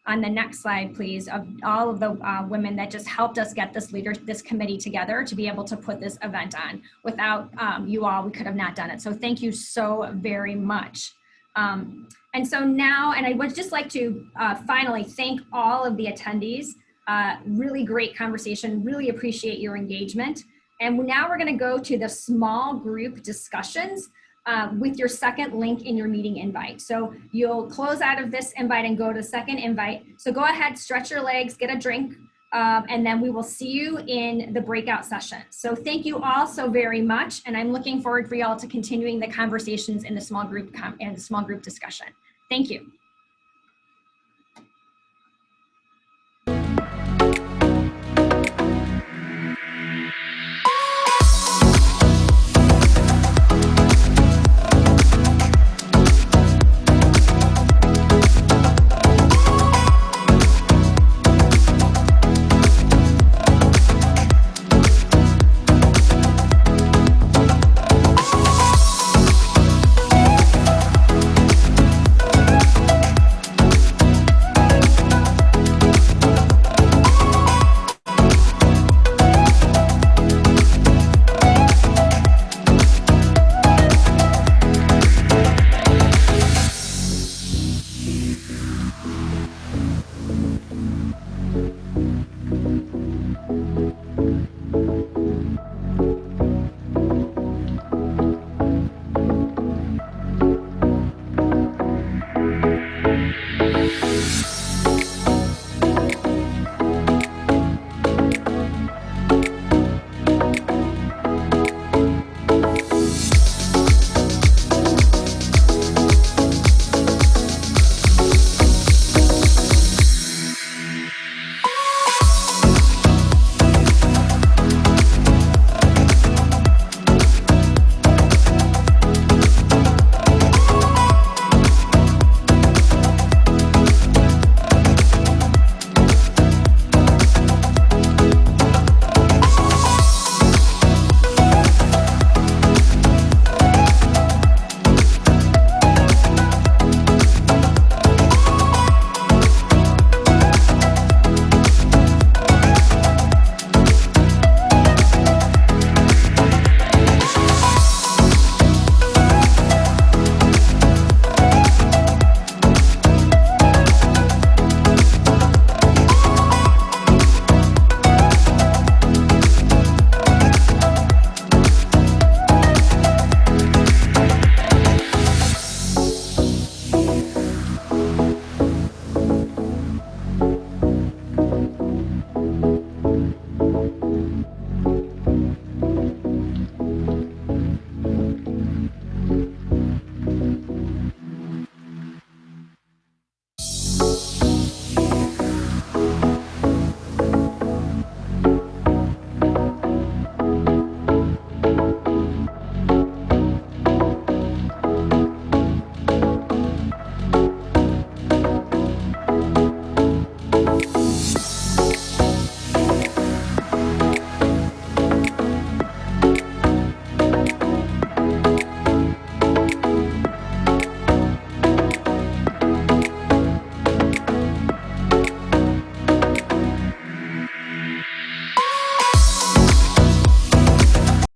On the next slide, please, of all of the women that just helped us get this committee together to be able to put this event on. Without you all, we could have not done it. So thank you so very much. And so now, and I would just like to finally thank all of the attendees. Really great conversation, really appreciate your engagement. And now we're gonna go to the small group discussions. With your second link in your meeting invite. So you'll close out of this invite and go to second invite. So go ahead, stretch your legs, get a drink, and then we will see you in the breakout session. So thank you all so very much. And I'm looking forward for y'all to continuing the conversations in the small group discussion. Thank you.